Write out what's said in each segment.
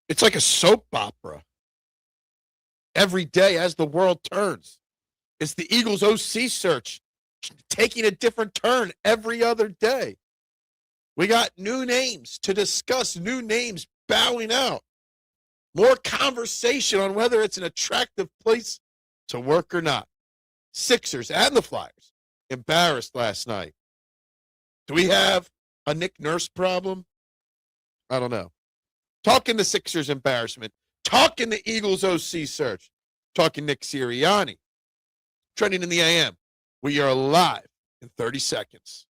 It's like a soap opera. Every day as the world turns, it's the Eagles OC search taking a different turn every other day. We got new names to discuss, new names bowing out. More conversation on whether it's an attractive place to work or not. Sixers and the Flyers embarrassed last night. Do we have a Nick Nurse problem? I don't know. Talking the Sixers embarrassment. Talking the Eagles OC search. Talking Nick Sirianni. Trending in the AM. We are live in 30 seconds.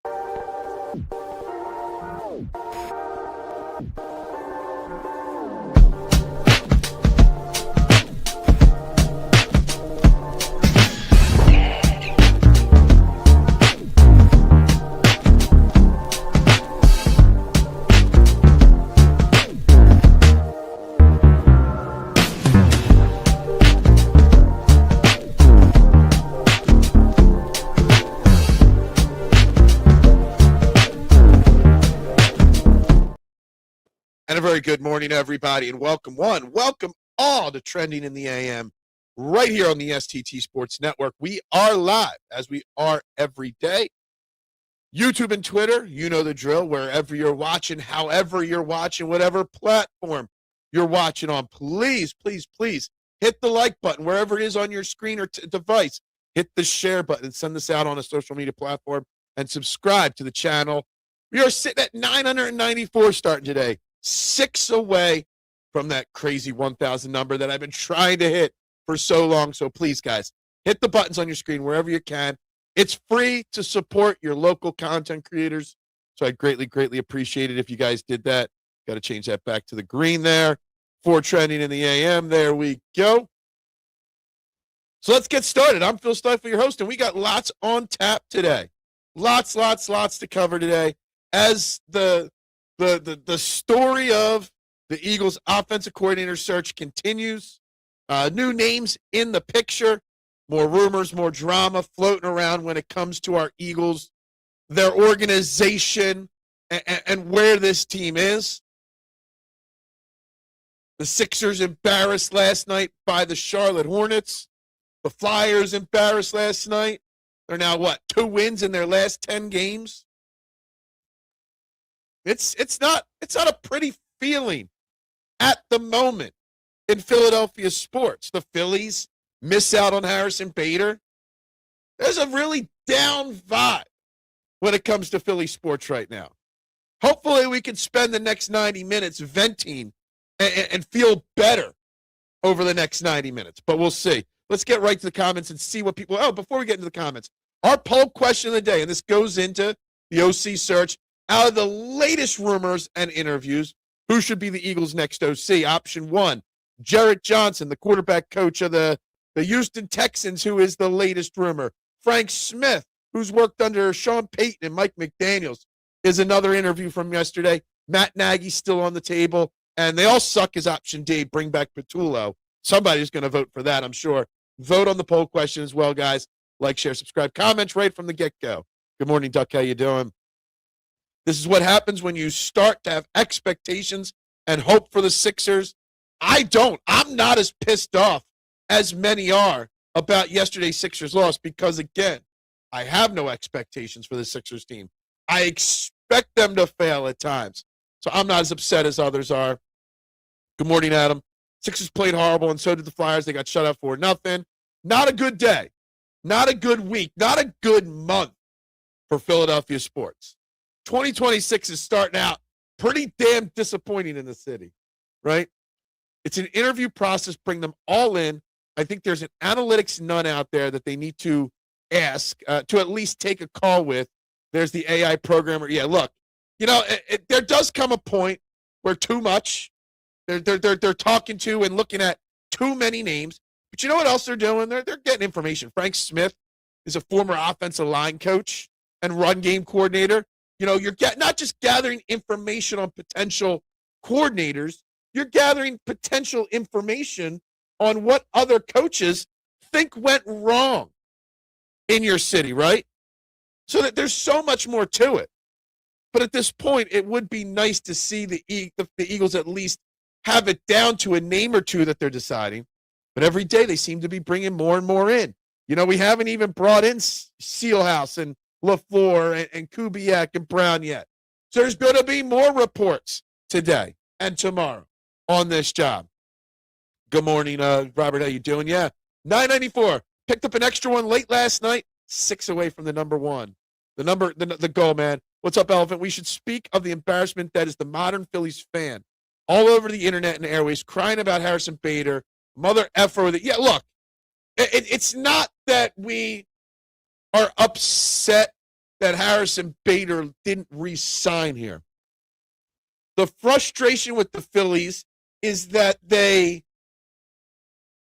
And a very good morning, everybody, and welcome all to Trending in the AM right here on the STT Sports Network. We are live, as we are every day. YouTube and Twitter, you know the drill. Wherever you're watching, however you're watching, whatever platform you're watching on, please, please, please hit the like button wherever it is on your screen or device. Hit the share button and send this out on a social media platform and subscribe to the channel. We are sitting at 994 starting today. 6 away from that crazy 1,000 number that I've been trying to hit for so long. So please, guys, hit the buttons on your screen wherever you can. It's free to support your local content creators. So I'd greatly, greatly appreciate it if you guys did that. Got to change that back to the green there for Trending in the AM. There we go. So let's get started. I'm Phil Stiefel, your host, and we got lots on tap today. Lots to cover today. As the story of the Eagles offensive coordinator search continues. New names in the picture. More rumors, more drama floating around when it comes to our Eagles, their organization, and where this team is. The Sixers embarrassed last night by the Charlotte Hornets. The Flyers embarrassed last night. They're now, 2 wins in their last 10 games? It's not a pretty feeling at the moment in Philadelphia sports. The Phillies miss out on Harrison Bader. There's a really down vibe when it comes to Philly sports right now. Hopefully we can spend the next 90 minutes venting and feel better over the next 90 minutes, but we'll see. Let's get right to the comments and see what people... Oh, before we get into the comments, our poll question of the day, and this goes into the OC search. Out of the latest rumors and interviews, who should be the Eagles' next OC? Option 1, Jerrod Johnson, the quarterback coach of the Houston Texans, who is the latest rumor. Frank Smith, who's worked under Sean Payton and Mike McDaniels, is another interview from yesterday. Matt Nagy's still on the table, and they all suck as option D. Bring back Patullo. Somebody's going to vote for that, I'm sure. Vote on the poll question as well, guys. Like, share, subscribe, comments right from the get-go. Good morning, Duck. How you doing? This is what happens when you start to have expectations and hope for the Sixers. I don't. I'm not as pissed off as many are about yesterday's Sixers loss because, again, I have no expectations for the Sixers team. I expect them to fail at times. So I'm not as upset as others are. Good morning, Adam. Sixers played horrible, and so did the Flyers. They got shut out 4-0. Not a good day. Not a good week. Not a good month for Philadelphia sports. 2026 is starting out pretty damn disappointing in the city, right? It's an interview process. Bring them all in. I think there's an analytics nut out there that they need to ask to at least take a call with. There's the AI programmer. Yeah, look, there does come a point where too much. They're talking to and looking at too many names. But you know what else they're doing? They're getting information. Frank Smith is a former offensive line coach and run game coordinator. You're not just gathering information on potential coordinators, you're gathering potential information on what other coaches think went wrong in your city, right? So that there's so much more to it. But at this point, it would be nice to see the Eagles at least have it down to a name or two that they're deciding, but every day they seem to be bringing more and more in. You know, we haven't even brought in Sealhouse and LaFleur and Kubiak and Brown yet. So there's going to be more reports today and tomorrow on this job. Good morning, Robert. How you doing? Yeah, 994. Picked up an extra one late last night. 6 away from the number one. The goal, man. What's up, Elephant? We should speak of the embarrassment that is the modern Phillies fan. All over the internet and airways, crying about Harrison Bader. Mother effer with it. Yeah, look, it's not that we are upset that Harrison Bader didn't re-sign here. The frustration with the Phillies is that they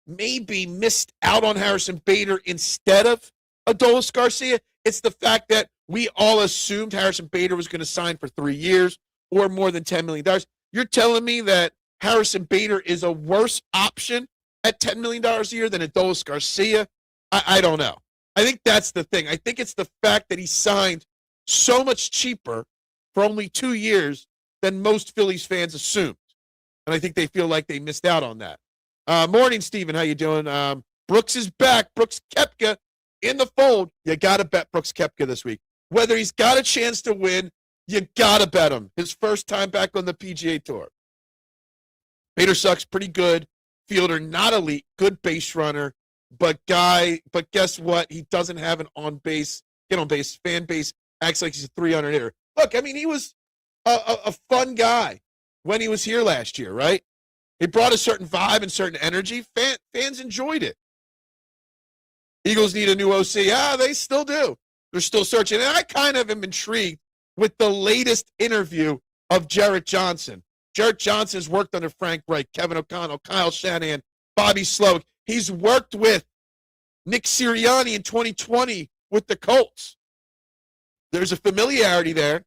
maybe missed out on Harrison Bader instead of Adolis Garcia. It's the fact that we all assumed Harrison Bader was going to sign for 3 years or more than $10 million. You're telling me that Harrison Bader is a worse option at $10 million a year than Adolis Garcia? I don't know. I think that's the thing. I think it's the fact that he signed so much cheaper for only 2 years than most Phillies fans assumed. And I think they feel like they missed out on that. Morning, Steven. How you doing? Brooks is back. Brooks Koepka in the fold. You got to bet Brooks Koepka this week. Whether he's got a chance to win, you got to bet him. His first time back on the PGA Tour. Bader sucks. Pretty good fielder. Not elite. Good base runner. But guess what? He doesn't have an on-base, get-on-base fan base. Acts like he's a 300 hitter. Look, I mean, he was a fun guy when he was here last year, right? He brought a certain vibe and certain energy. Fans enjoyed it. Eagles need a new OC. They still do. They're still searching. And I kind of am intrigued with the latest interview of Jerrod Johnson. Jerrod Johnson has worked under Frank Reich, Kevin O'Connell, Kyle Shanahan, Bobby Slowick. He's worked with Nick Sirianni in 2020 with the Colts. There's a familiarity there.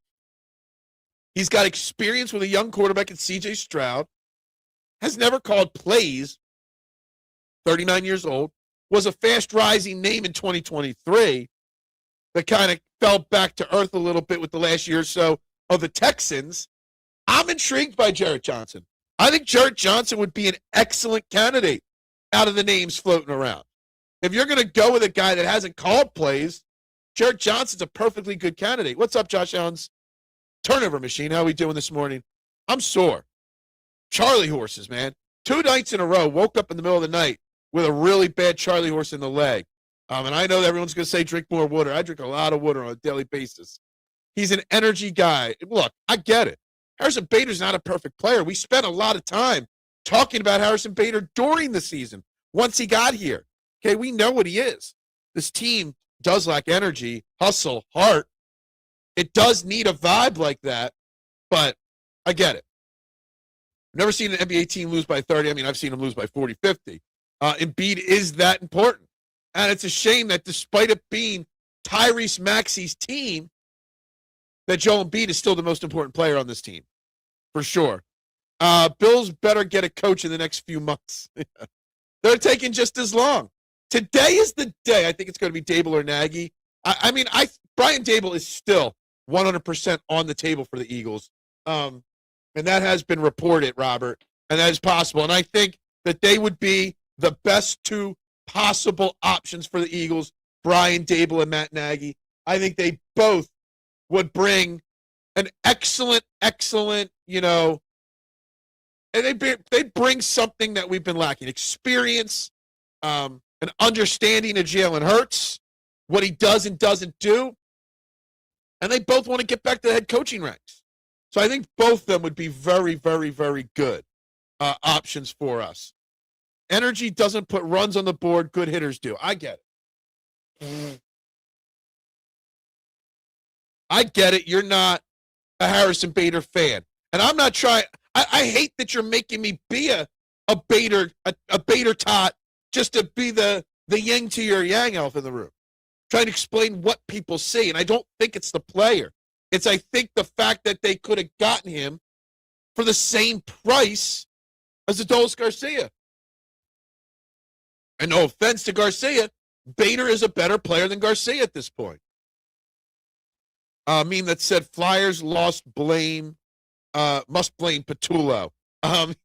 He's got experience with a young quarterback in C.J. Stroud. Has never called plays. 39 years old. Was a fast-rising name in 2023 that kind of fell back to earth a little bit with the last year or so of the Texans. I'm intrigued by Jerrod Johnson. I think Jerrod Johnson would be an excellent candidate out of the names floating around. If you're going to go with a guy that hasn't called plays, Jerrod Johnson's a perfectly good candidate. What's up, Josh Allen's turnover machine? How are we doing this morning? I'm sore. Charlie horses, man. 2 nights in a row, woke up in the middle of the night with a really bad Charlie horse in the leg. And I know that everyone's going to say drink more water. I drink a lot of water on a daily basis. He's an energy guy. Look, I get it. Harrison Bader's not a perfect player. We spent a lot of time talking about Harrison Bader during the season once he got here. Okay, we know what he is. This team does lack energy, hustle, heart. It does need a vibe like that, but I get it. I've never seen an NBA team lose by 30. I mean, I've seen them lose by 40, 50. Embiid is that important. And it's a shame that despite it being Tyrese Maxey's team, that Joel Embiid is still the most important player on this team, for sure. Bills better get a coach in the next few months. They're taking just as long. Today is the day. I think it's going to be Dable or Nagy. Brian Dable is still 100% on the table for the Eagles. And that has been reported, Robert, and that is possible. And I think that they would be the best 2 possible options for the Eagles, Brian Dable and Matt Nagy. I think they both would bring an excellent, and they'd bring something that we've been lacking, experience, an understanding of Jalen Hurts, what he does and doesn't do, and they both want to get back to the head coaching ranks. So I think both of them would be very, very, very good options for us. Energy doesn't put runs on the board. Good hitters do. I get it. I get it. You're not a Harrison Bader fan. And I'm not trying. I hate that you're making me be a Bader tot just to be the yin to your yang elf in the room. Trying to explain what people see. And I don't think it's the player. I think the fact that they could have gotten him for the same price as Adolis Garcia. And no offense to Garcia, Bader is a better player than Garcia at this point. Meme that said Flyers must blame Patullo.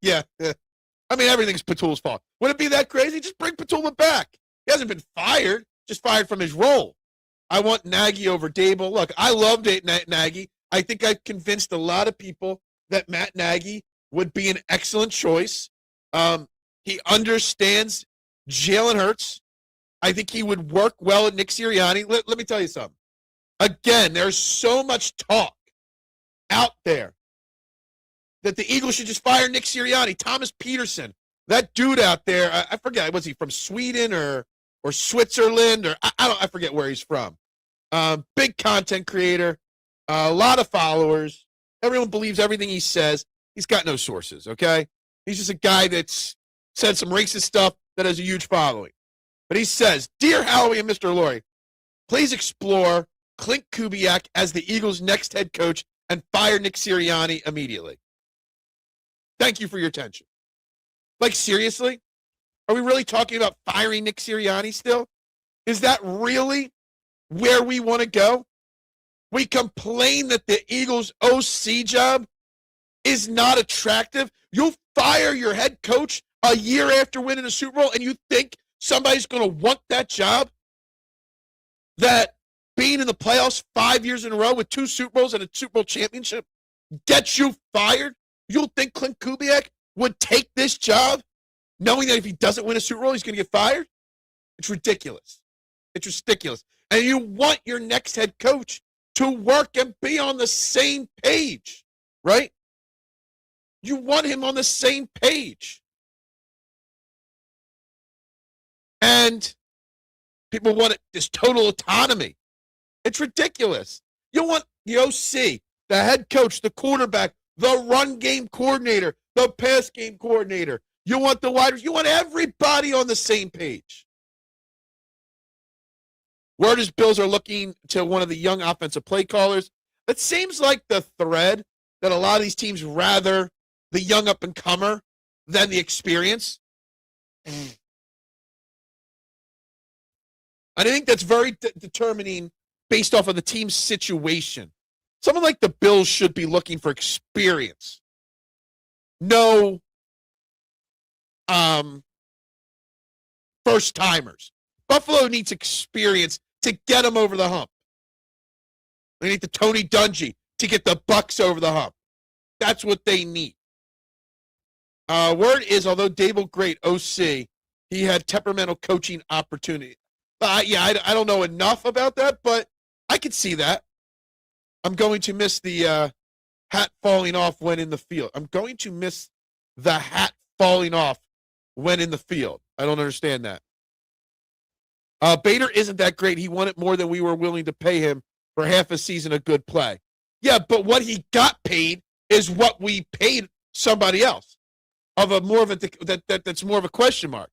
Yeah. I mean, everything's Petula's fault. Would it be that crazy? Just bring Petula back. He hasn't been fired, just fired from his role. I want Nagy over Dable. Look, I loved Nagy. I think I've convinced a lot of people that Matt Nagy would be an excellent choice. He understands Jalen Hurts. I think he would work well at Nick Sirianni. Let me tell you something. Again, there's so much talk out there that the Eagles should just fire Nick Sirianni, Thomas Peterson, that dude out there. I forget, was he from Sweden or Switzerland, or I forget where he's from. Big content creator, a lot of followers. Everyone believes everything he says. He's got no sources, okay? He's just a guy that's said some racist stuff that has a huge following. But he says, "Dear Howie and Mr. Lurie, please explore Clint Kubiak as the Eagles' next head coach and fire Nick Sirianni immediately. Thank you for your attention." Like, seriously? Are we really talking about firing Nick Sirianni still? Is that really where we want to go? We complain that the Eagles' OC job is not attractive. You'll fire your head coach a year after winning a Super Bowl, and you think somebody's going to want that job? That being in the playoffs 5 years in a row with 2 Super Bowls and a Super Bowl championship gets you fired? You'll think Clint Kubiak would take this job knowing that if he doesn't win a Super Bowl, he's going to get fired? It's ridiculous. It's ridiculous. And you want your next head coach to work and be on the same page, right? You want him on the same page. And people want this total autonomy. It's ridiculous. You want the OC, the head coach, the quarterback, the run game coordinator, the pass game coordinator. You want the wide receivers. You want everybody on the same page. Word is Bills are looking to one of the young offensive play callers. It seems like the thread that a lot of these teams rather the young up-and-comer than the experience. And I think that's very determining based off of the team's situation. Someone like the Bills should be looking for experience. No first-timers. Buffalo needs experience to get them over the hump. They need the Tony Dungy to get the Bucks over the hump. That's what they need. Word is, although Dable great OC, he had temperamental coaching opportunity. I don't know enough about that, but I could see that. I'm going to miss the hat falling off when in the field. I'm going to miss the hat falling off when in the field. I don't understand that. Bader isn't that great. He won it more than we were willing to pay him for half a season of good play. Yeah, but what he got paid is what we paid somebody else. That's more of a question mark.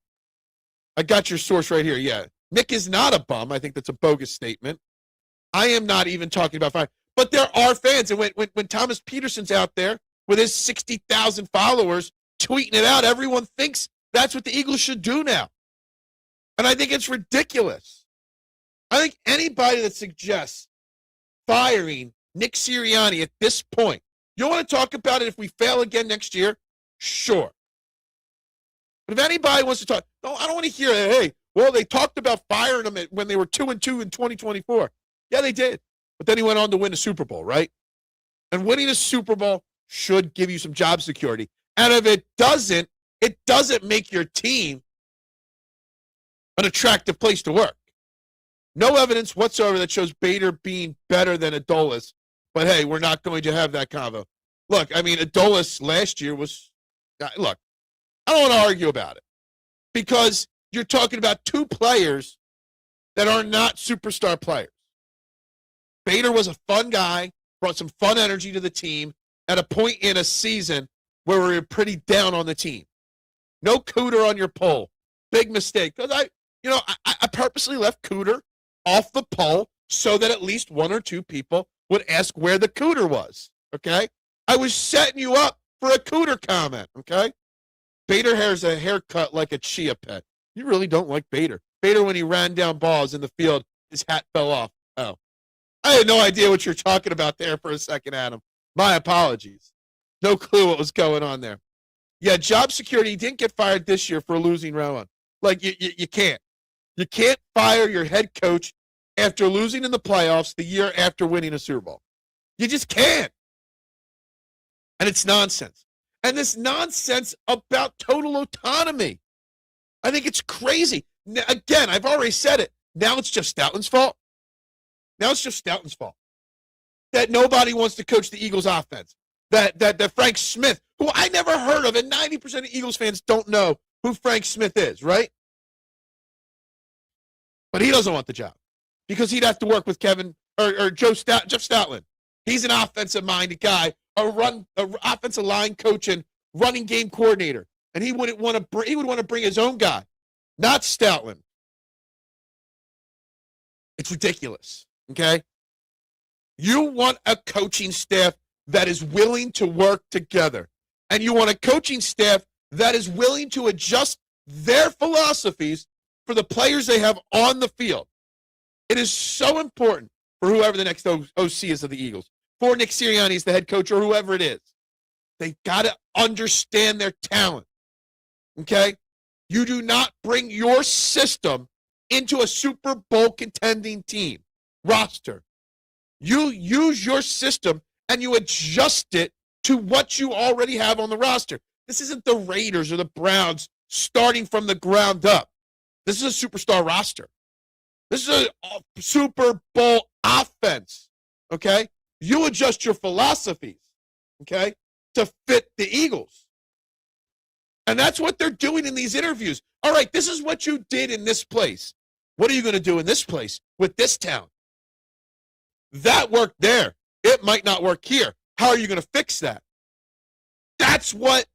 I got your source right here. Yeah, Nick is not a bum. I think that's a bogus statement. I am not even talking about fire. But there are fans, and when Thomas Peterson's out there with his 60,000 followers tweeting it out, everyone thinks that's what the Eagles should do now. And I think it's ridiculous. I think anybody that suggests firing Nick Sirianni at this point, you want to talk about it if we fail again next year? Sure. But if anybody wants to talk, no, I don't want to hear, hey, well, they talked about firing him when they were 2-2 in 2024. Yeah, they did. But then he went on to win a Super Bowl, right? And winning a Super Bowl should give you some job security. And if it doesn't make your team an attractive place to work. No evidence whatsoever that shows Bader being better than Adolis. But, hey, we're not going to have that convo. Look, I mean, Adolis last year was – look, I don't want to argue about it because you're talking about 2 players that are not superstar players. Bader was a fun guy, brought some fun energy to the team at a point in a season where we were pretty down on the team. No Cooter on your poll. Big mistake. Because I purposely left Cooter off the poll so that at least 1 or 2 people would ask where the Cooter was, okay? I was setting you up for a Cooter comment, okay? Bader has a haircut like a chia pet. You really don't like Bader. Bader, when he ran down balls in the field, his hat fell off. Oh. I had no idea what you're talking about there for a second, Adam. My apologies. No clue what was going on there. Yeah, job security. He didn't get fired this year for a losing round. Like, you can't. You can't fire your head coach after losing in the playoffs the year after winning a Super Bowl. You just can't. And it's nonsense. And this nonsense about total autonomy. I think it's crazy. Now, again, I've already said it. Now it's just Stoutland's fault. Now it's just Stoutland's fault. That nobody wants to coach the Eagles offense. That Frank Smith, who I never heard of, and 90% of Eagles fans don't know who Frank Smith is, right? But he doesn't want the job because he'd have to work with Jeff Stoutland. He's an offensive-minded guy, a offensive line coach and running game coordinator, and he would want to bring his own guy, not Stoutland. It's ridiculous. Okay, you want a coaching staff that is willing to work together, and you want a coaching staff that is willing to adjust their philosophies for the players they have on the field. It is so important for whoever the next OC is of the Eagles, for Nick Sirianni is the head coach or whoever it is. They got to understand their talent, okay? You do not bring your system into a Super Bowl contending team roster. You use your system and you adjust it to what you already have on the roster. This isn't the Raiders or the Browns starting from the ground up. This is a superstar roster. This is a Super Bowl offense, okay? You adjust your philosophies, okay, to fit the Eagles. And that's what they're doing in these interviews. All right, this is what you did in this place. What are you going to do in this place with this town? That worked there. It might not work here. How are you going to fix that? That's what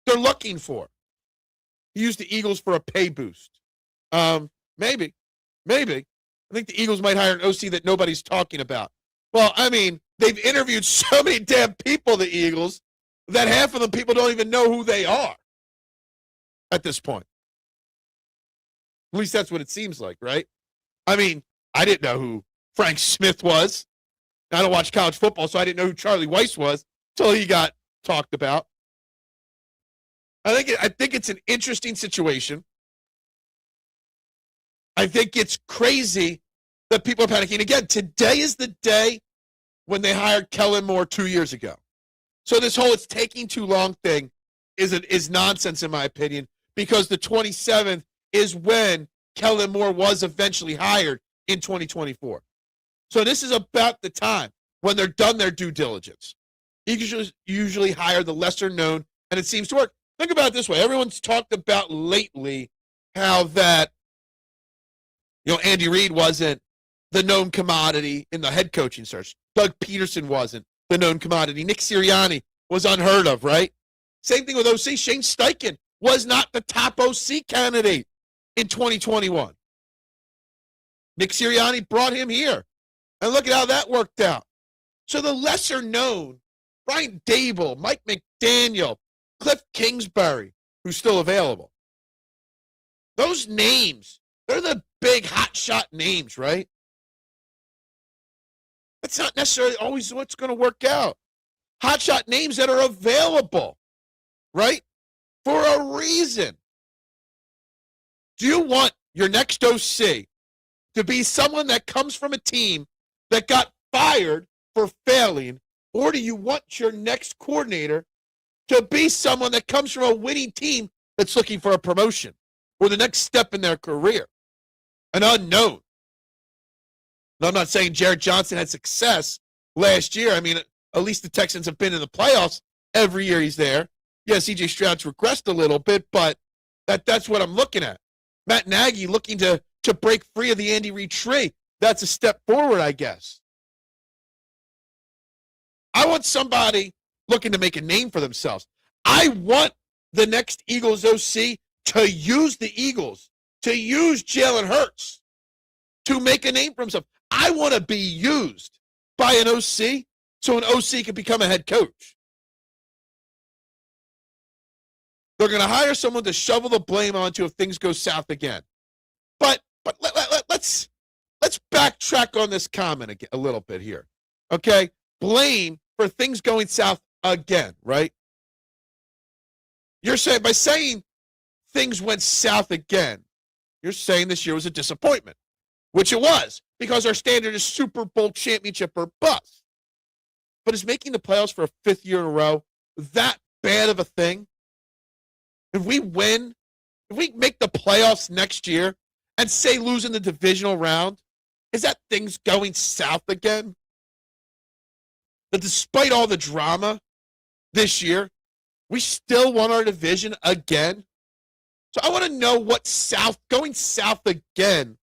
they're looking for. He used the Eagles for a pay boost. Maybe. I think the Eagles might hire an OC that nobody's talking about. Well, I mean, they've interviewed so many damn people, the Eagles, that half of them people don't even know who they are at this point. At least that's what it seems like, right? I mean, I didn't know who Frank Smith was. I don't watch college football, so I didn't know who Charlie Weiss was until he got talked about. I think it's an interesting situation. I think it's crazy that people are panicking. Again, today is the day when they hired Kellen Moore 2 years ago. So this whole it's taking too long thing is nonsense in my opinion, because the 27th is when Kellen Moore was eventually hired in 2024. So this is about the time when they're done their due diligence. Eagles usually hire the lesser known, and it seems to work. Think about it this way. Everyone's talked about lately how that, Andy Reid wasn't the known commodity in the head coaching search. Doug Peterson wasn't the known commodity. Nick Sirianni was unheard of, right? Same thing with OC. Shane Steichen was not the top OC candidate in 2021. Nick Sirianni brought him here. And look at how that worked out. So the lesser known, Brian Dable, Mike McDaniel, Cliff Kingsbury, who's still available. Those names, they're the big hotshot names, right? That's not necessarily always what's going to work out. Hotshot names that are available, right? For a reason. Do you want your next OC to be someone that comes from a team that got fired for failing, or do you want your next coordinator to be someone that comes from a winning team that's looking for a promotion or the next step in their career? An unknown. And I'm not saying Jerrod Johnson had success last year. I mean, at least the Texans have been in the playoffs every year he's there. Yeah, C.J. Stroud's regressed a little bit, but that's what I'm looking at. Matt Nagy looking to break free of the Andy Reid tree. That's a step forward, I guess. I want somebody looking to make a name for themselves. I want the next Eagles OC to use the Eagles, to use Jalen Hurts, to make a name for himself. I want to be used by an OC so an OC can become a head coach. They're going to hire someone to shovel the blame onto if things go south again. But let's backtrack on this comment a little bit here. Okay? Blame for things going south again, right? You're saying, by saying things went south again, you're saying this year was a disappointment, which it was, because our standard is Super Bowl championship or bust. But is making the playoffs for a fifth year in a row that bad of a thing? If we win, if we make the playoffs next year and say losing the divisional round, is that things going south again? But despite all the drama this year, we still won our division again. So I want to know what going south again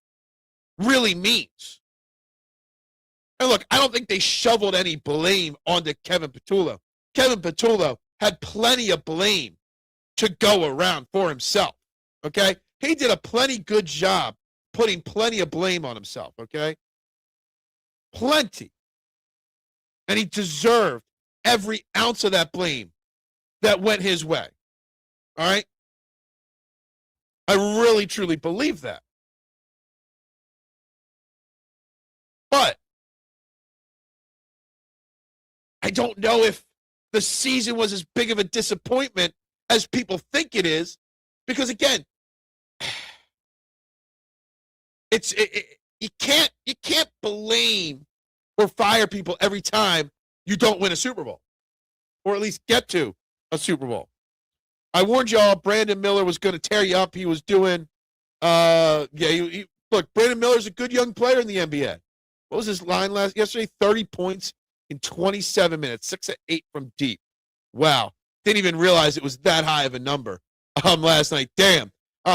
really means. And look, I don't think they shoveled any blame onto Kevin Petullo. Kevin Petullo had plenty of blame to go around for himself, okay? He did a plenty good job putting plenty of blame on himself, okay? Plenty. And he deserved every ounce of that blame that went his way, all right? I really, truly believe that. But I don't know if the season was as big of a disappointment as people think it is, because again, you can't blame or fire people every time you don't win a Super Bowl, or at least get to a Super Bowl. I warned y'all Brandon Miller was going to tear you up. He was doing, look, Brandon Miller's a good young player in the NBA. What was his line yesterday? 30 points in 27 minutes, 6 of 8 from deep. Wow. Didn't even realize it was that high of a number last night. Damn.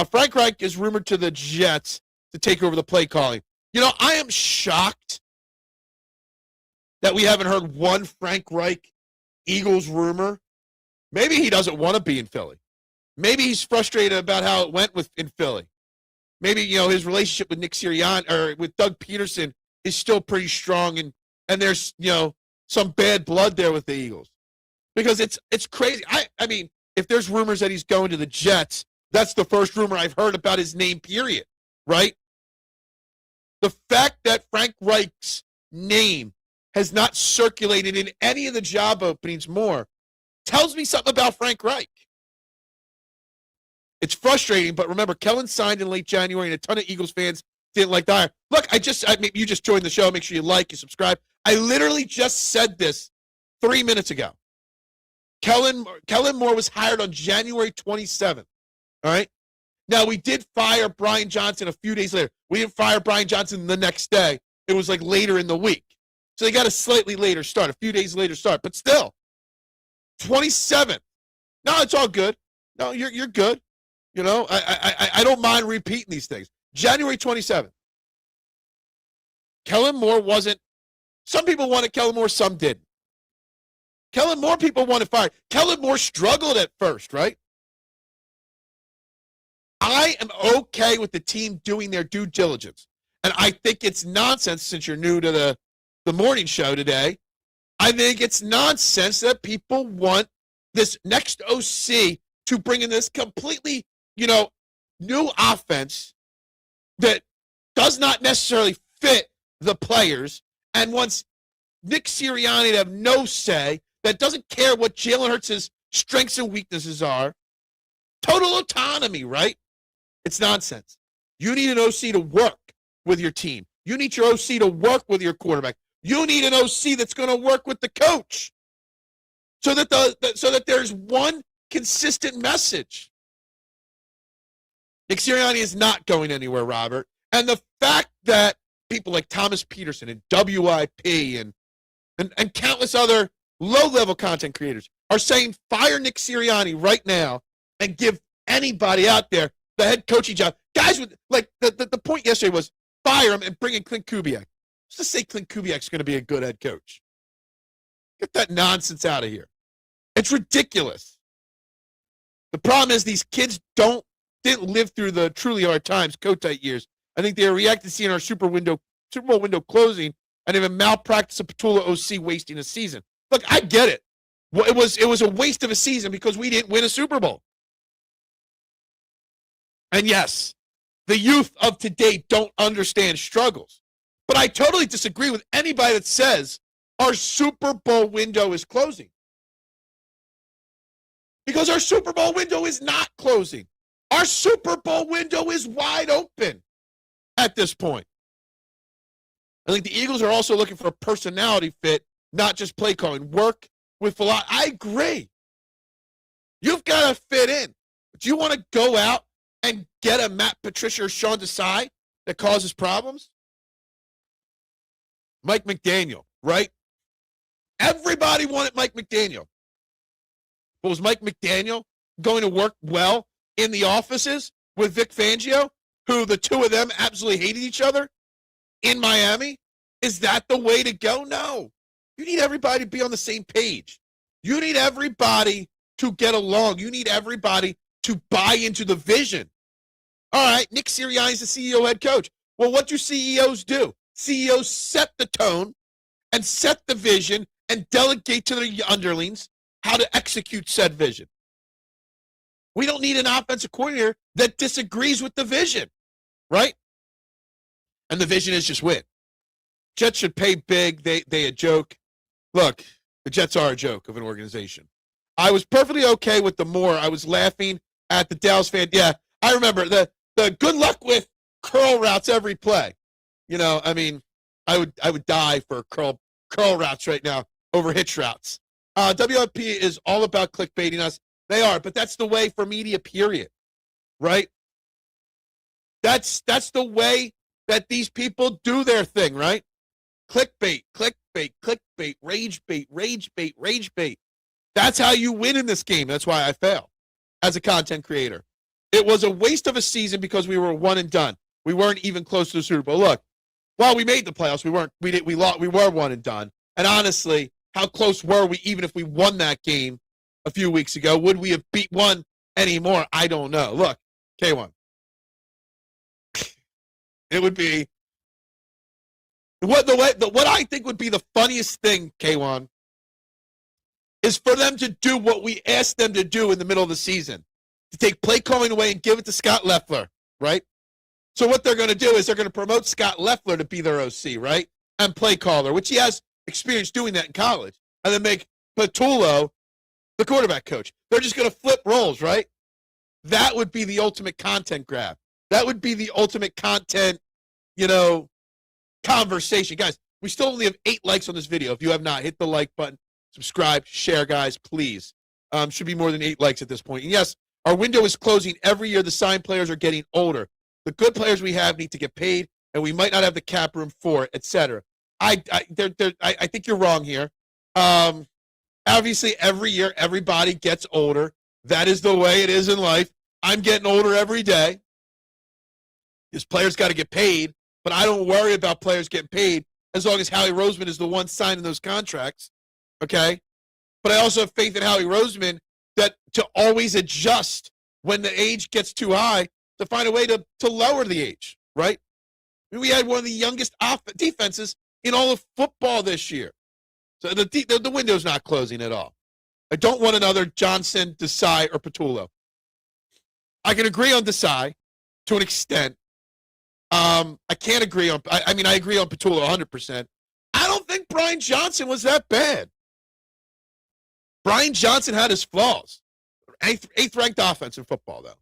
Frank Reich is rumored to the Jets to take over the play calling. You know, I am shocked that we haven't heard one Frank Reich Eagles rumor. Maybe he doesn't want to be in Philly. Maybe he's frustrated about how it went in Philly. Maybe, his relationship with Nick Sirianni or with Doug Peterson is still pretty strong, and there's, some bad blood there with the Eagles. Because it's crazy. I mean, if there's rumors that he's going to the Jets, that's the first rumor I've heard about his name, period, right? The fact that Frank Reich's name has not circulated in any of the job openings more tells me something about Frank Reich. It's frustrating, but remember, Kellen signed in late January, and a ton of Eagles fans didn't like the hire. Look, you just joined the show. Make sure you like, you subscribe. I literally just said this 3 minutes ago. Kellen Moore was hired on January 27th, all right? Now, we did fire Brian Johnson a few days later. We didn't fire Brian Johnson the next day. It was like later in the week. So they got a slightly later start, a few days later start. But still, 27th. No, it's all good. No, you're good. I don't mind repeating these things. January 27th. Kellen Moore wasn't. Some people wanted Kellen Moore, some didn't. Kellen Moore people wanted fired. Kellen Moore struggled at first, right? I am okay with the team doing their due diligence. And I think it's nonsense, since you're new to the morning show today. I think it's nonsense that people want this next OC to bring in this completely, new offense that does not necessarily fit the players, and wants Nick Sirianni to have no say, that doesn't care what Jalen Hurts' strengths and weaknesses are. Total autonomy, right? It's nonsense. You need an OC to work with your team. You need your OC to work with your quarterback. You need an OC that's going to work with the coach, so that there's one consistent message. Nick Sirianni is not going anywhere, Robert. And the fact that people like Thomas Peterson and WIP and countless other low-level content creators are saying fire Nick Sirianni right now and give anybody out there the head coaching job. Guys, the point yesterday was fire him and bring in Clint Kubiak. Just to say Clint Kubiak's going to be a good head coach. Get that nonsense out of here. It's ridiculous. The problem is these kids didn't live through the truly hard times, Kotite years. I think they reacted to seeing our Super Bowl window closing, and even malpractice of Petullo OC wasting a season. Look, I get it. Well, it was a waste of a season because we didn't win a Super Bowl. And yes, the youth of today don't understand struggles. But I totally disagree with anybody that says our Super Bowl window is closing. Because our Super Bowl window is not closing. Our Super Bowl window is wide open at this point. I think the Eagles are also looking for a personality fit, not just play calling. Work with philosophy. I agree. You've got to fit in. But you want to go out and get a Matt Patricia or Sean Desai that causes problems? Mike McDaniel, right? Everybody wanted Mike McDaniel. But was Mike McDaniel going to work well in the offices with Vic Fangio, who the two of them absolutely hated each other in Miami? Is that the way to go? No. You need everybody to be on the same page. You need everybody to get along. You need everybody to buy into the vision. All right, Nick Sirianni is the CEO head coach. Well, what do CEOs do? CEOs set the tone and set the vision and delegate to their underlings how to execute said vision. We don't need an offensive coordinator that disagrees with the vision, right? And the vision is just win. Jets should pay big. They a joke. Look, the Jets are a joke of an organization. I was perfectly okay with the more. I was laughing at the Dallas fan. Yeah, I remember the good luck with curl routes every play. You know, I mean, I would die for curl routes right now over hitch routes. WFP is all about clickbaiting us. They are, but that's the way for media, period. Right? That's the way that these people do their thing, right? Clickbait, clickbait, clickbait, rage bait, rage bait, rage bait. That's how you win in this game. That's why I fail as a content creator. It was a waste of a season because we were one and done. We weren't even close to the Super Bowl. Look, while we made the playoffs, we were one and done. And honestly, how close were we even if we won that game a few weeks ago? Would we have beat one anymore? I don't know. Look, K1. It would be what I think would be the funniest thing, K1, is for them to do what we asked them to do in the middle of the season, to take play calling away and give it to Scott Loeffler, right? So what they're going to do is they're going to promote Scott Loeffler to be their OC, right? And play caller, which he has experience doing that in college, and then make Patullo the quarterback coach. They're just going to flip roles, right? That would be the ultimate content grab. That would be the ultimate content, conversation. Guys, we still only have 8 likes on this video. If you have not, hit the like button, subscribe, share, guys, please. Should be more than 8 likes at this point. And yes, our window is closing every year. The signed players are getting older. The good players we have need to get paid, and we might not have the cap room for it, etc. I think you're wrong here. Obviously, every year, everybody gets older. That is the way it is in life. I'm getting older every day. These players got to get paid, but I don't worry about players getting paid as long as Howie Roseman is the one signing those contracts, okay? But I also have faith in Howie Roseman that to always adjust when the age gets too high to find a way to lower the age, right? I mean, we had one of the youngest defenses in all of football this year. So the window's not closing at all. I don't want another Johnson, Desai, or Patullo. I can agree on Desai to an extent. I can't agree on, I agree on Patullo 100%. I don't think Brian Johnson was that bad. Brian Johnson had his flaws. Eighth ranked offense in football, though,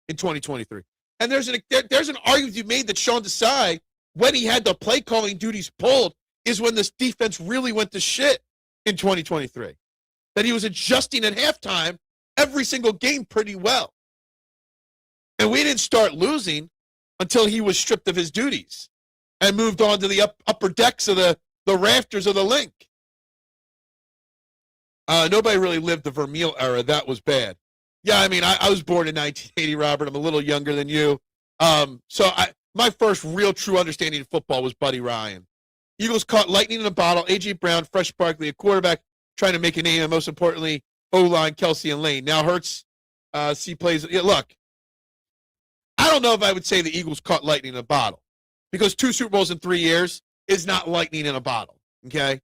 in 2023. And there's an argument you made that Sean Desai, when he had the play calling duties pulled, is when this defense really went to shit in 2023. That he was adjusting at halftime every single game pretty well. And we didn't start losing until he was stripped of his duties and moved on to the upper decks of the rafters of the link. Nobody really lived the Vermeil era. That was bad. Yeah, I mean, I was born in 1980, Robert. I'm a little younger than you. So my first real true understanding of football was Buddy Ryan. Eagles caught lightning in a bottle. A.J. Brown, Fresh Barkley, a quarterback trying to make a name, and most importantly, O-line, Kelsey and Lane. Now Hurts, plays. Yeah, look, I don't know if I would say the Eagles caught lightning in a bottle because 2 Super Bowls in 3 years is not lightning in a bottle, okay?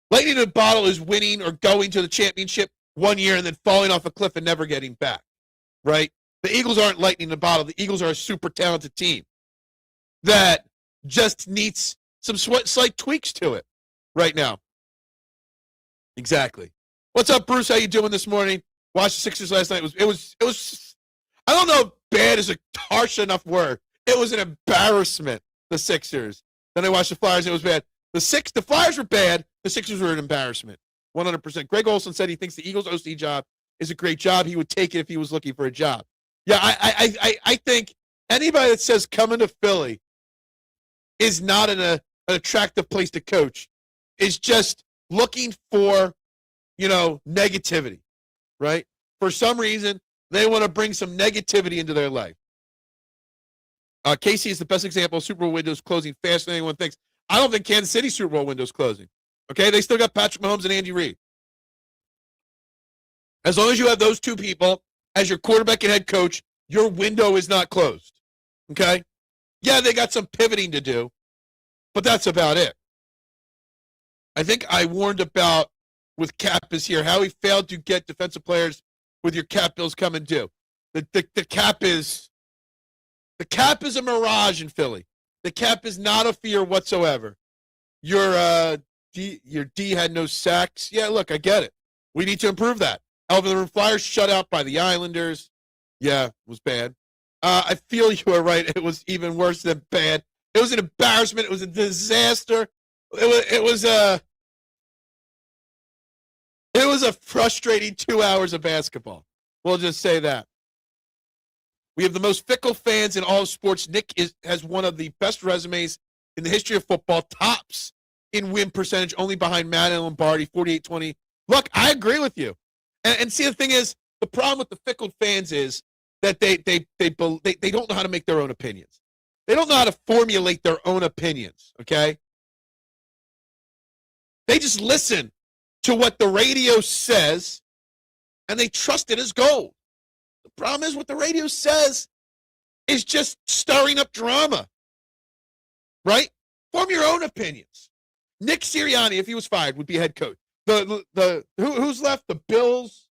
Lightning in a bottle is winning or going to the championship 1 year and then falling off a cliff and never getting back, right? The Eagles aren't lightning in a bottle. The Eagles are a super talented team that just needs some slight tweaks to it right now. Exactly. What's up, Bruce? How you doing this morning? Watched the Sixers last night. It was. I don't know if bad is a harsh enough word. It was an embarrassment. The Sixers. Then I watched the Flyers. And it was bad. The Flyers were bad. The Sixers were an embarrassment. 100%. Greg Olson said he thinks the Eagles OC job is a great job. He would take it if he was looking for a job. Yeah, I think anybody that says coming to Philly is not an attractive place to coach is just looking for, negativity, right? For some reason, they want to bring some negativity into their life. KC is the best example of Super Bowl windows closing faster than anyone thinks. I don't think Kansas City Super Bowl window's closing. Okay, they still got Patrick Mahomes and Andy Reid. As long as you have those two people as your quarterback and head coach, your window is not closed. Okay? Yeah, they got some pivoting to do, but that's about it. I think I warned about with cap is here, how he failed to get defensive players with your cap bills coming due. The cap is a mirage in Philly. The cap is not a fear whatsoever. Your D had no sacks. Yeah, look, I get it. We need to improve that. However, the Flyers shut out by the Islanders. Yeah, it was bad. I feel you are right. It was even worse than bad. It was an embarrassment. It was a disaster. It was a frustrating 2 hours of basketball. We'll just say that. We have the most fickle fans in all of sports. Nick has one of the best resumes in the history of football. Tops in win percentage, only behind Matt and Lombardi, 48-20. Look, I agree with you. And see, the thing is, the problem with the fickle fans is that they don't know how to make their own opinions. They don't know how to formulate their own opinions, okay? They just listen to what the radio says, and they trust it as gold. The problem is what the radio says is just stirring up drama, right? Form your own opinions. Nick Sirianni, if he was fired, would be head coach. Who's left? The Bills,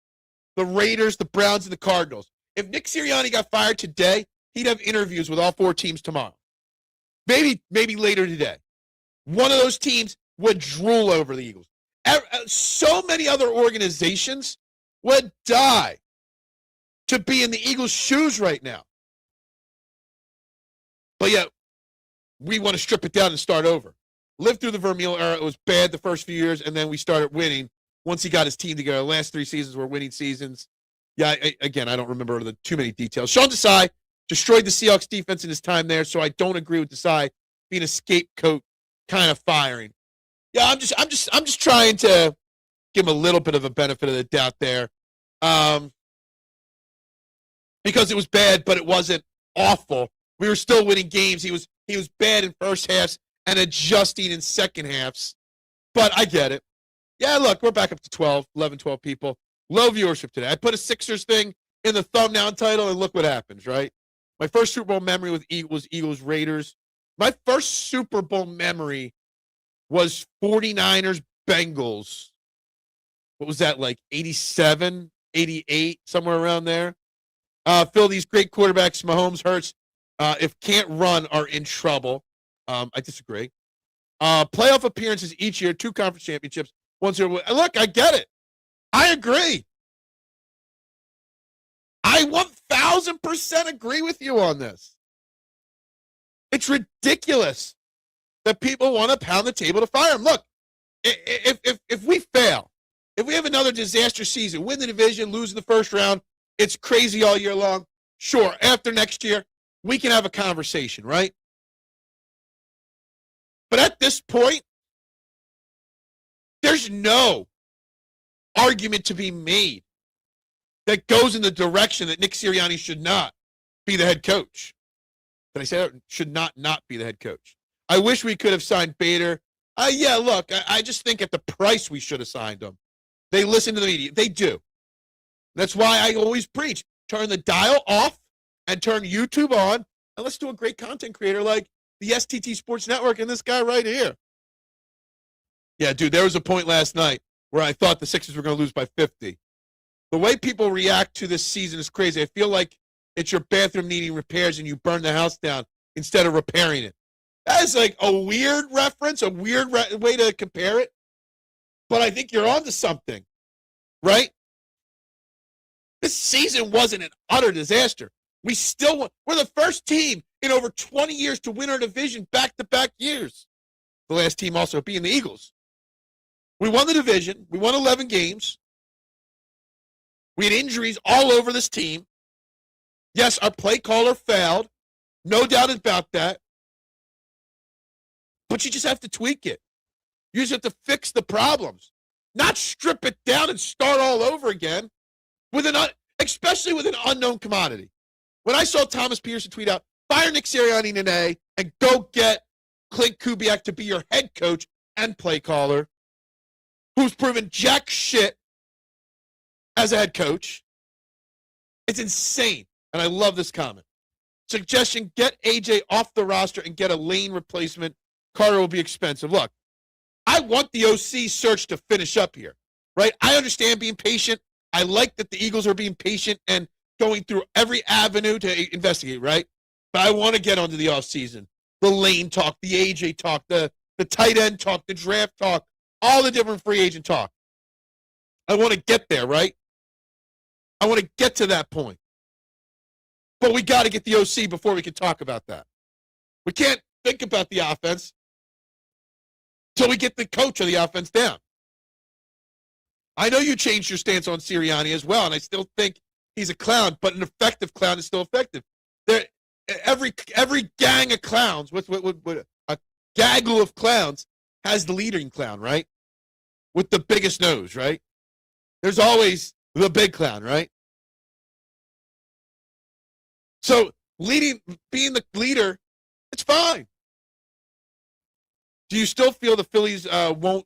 the Raiders, the Browns, and the Cardinals. If Nick Sirianni got fired today, he'd have interviews with all four teams tomorrow. Maybe later today. One of those teams would drool over the Eagles. So many other organizations would die to be in the Eagles' shoes right now. But yet, we want to strip it down and start over. Lived through the Vermeil era. It was bad the first few years, and then we started winning once he got his team together. The last 3 seasons were winning seasons. Yeah, I don't remember too many details. Sean Desai destroyed the Seahawks defense in his time there, so I don't agree with Desai being a scapegoat kind of firing. Yeah, I'm just trying to give him a little bit of a benefit of the doubt there, because it was bad, but it wasn't awful. We were still winning games. He was bad in first halves and adjusting in second halves, but I get it. Yeah, look, we're back up to 12 people. Low viewership today. I put a Sixers thing in the thumbnail title, and look what happens, right? My first Super Bowl memory with Eagles Raiders. My first Super Bowl memory was 49ers Bengals. What was that, like 87, 88, somewhere around there? Phil, these great quarterbacks, Mahomes, Hurts, if can't run, are in trouble. I disagree. Playoff appearances each year, 2 conference championships, 1-0. Look, I get it. I agree. I 1,000% agree with you on this. It's ridiculous that people want to pound the table to fire him. Look, if we fail, if we have another disaster season, win the division, lose in the first round, it's crazy all year long. Sure, after next year, we can have a conversation, right? But at this point, there's no argument to be made that goes in the direction that Nick Sirianni should not be the head coach. Did I say that? Should not be the head coach. I wish we could have signed Bader. Yeah, look, I just think at the price we should have signed him. They listen to the media. They do. That's why I always preach. Turn the dial off and turn YouTube on, and let's do a great content creator like the STT Sports Network and this guy right here. Yeah, dude, there was a point last night where I thought the Sixers were going to lose by 50. The way people react to this season is crazy. I feel like it's your bathroom needing repairs and you burn the house down instead of repairing it. That is like a weird reference, a weird way to compare it. But I think you're onto something, right? This season wasn't an utter disaster. We're the first team in over 20 years to win our division back-to-back years. The last team also being the Eagles. We won the division. We won 11 games. We had injuries all over this team. Yes, our play caller failed. No doubt about that. But you just have to tweak it. You just have to fix the problems. Not strip it down and start all over again, especially with an unknown commodity. When I saw Thomas Peterson tweet out, fire Nick Sirianni today and go get Clint Kubiak to be your head coach and play caller, who's proven jack shit as a head coach. It's insane, and I love this comment. Suggestion, get AJ off the roster and get a lane replacement. Carter will be expensive. Look, I want the OC search to finish up here, right? I understand being patient. I like that the Eagles are being patient and going through every avenue to investigate, right? But I want to get onto the offseason. The lane talk, the AJ talk, the tight end talk, the draft talk, all the different free agent talk. I want to get there, right? I want to get to that point. But we got to get the OC before we can talk about that. We can't think about the offense until we get the coach of the offense down. I know you changed your stance on Sirianni as well, and I still think he's a clown, but an effective clown is still effective. Every gang of clowns, a gaggle of clowns has the leading clown, right? With the biggest nose, right? There's always the big clown, right? So being the leader, it's fine. Do you still feel the Phillies won't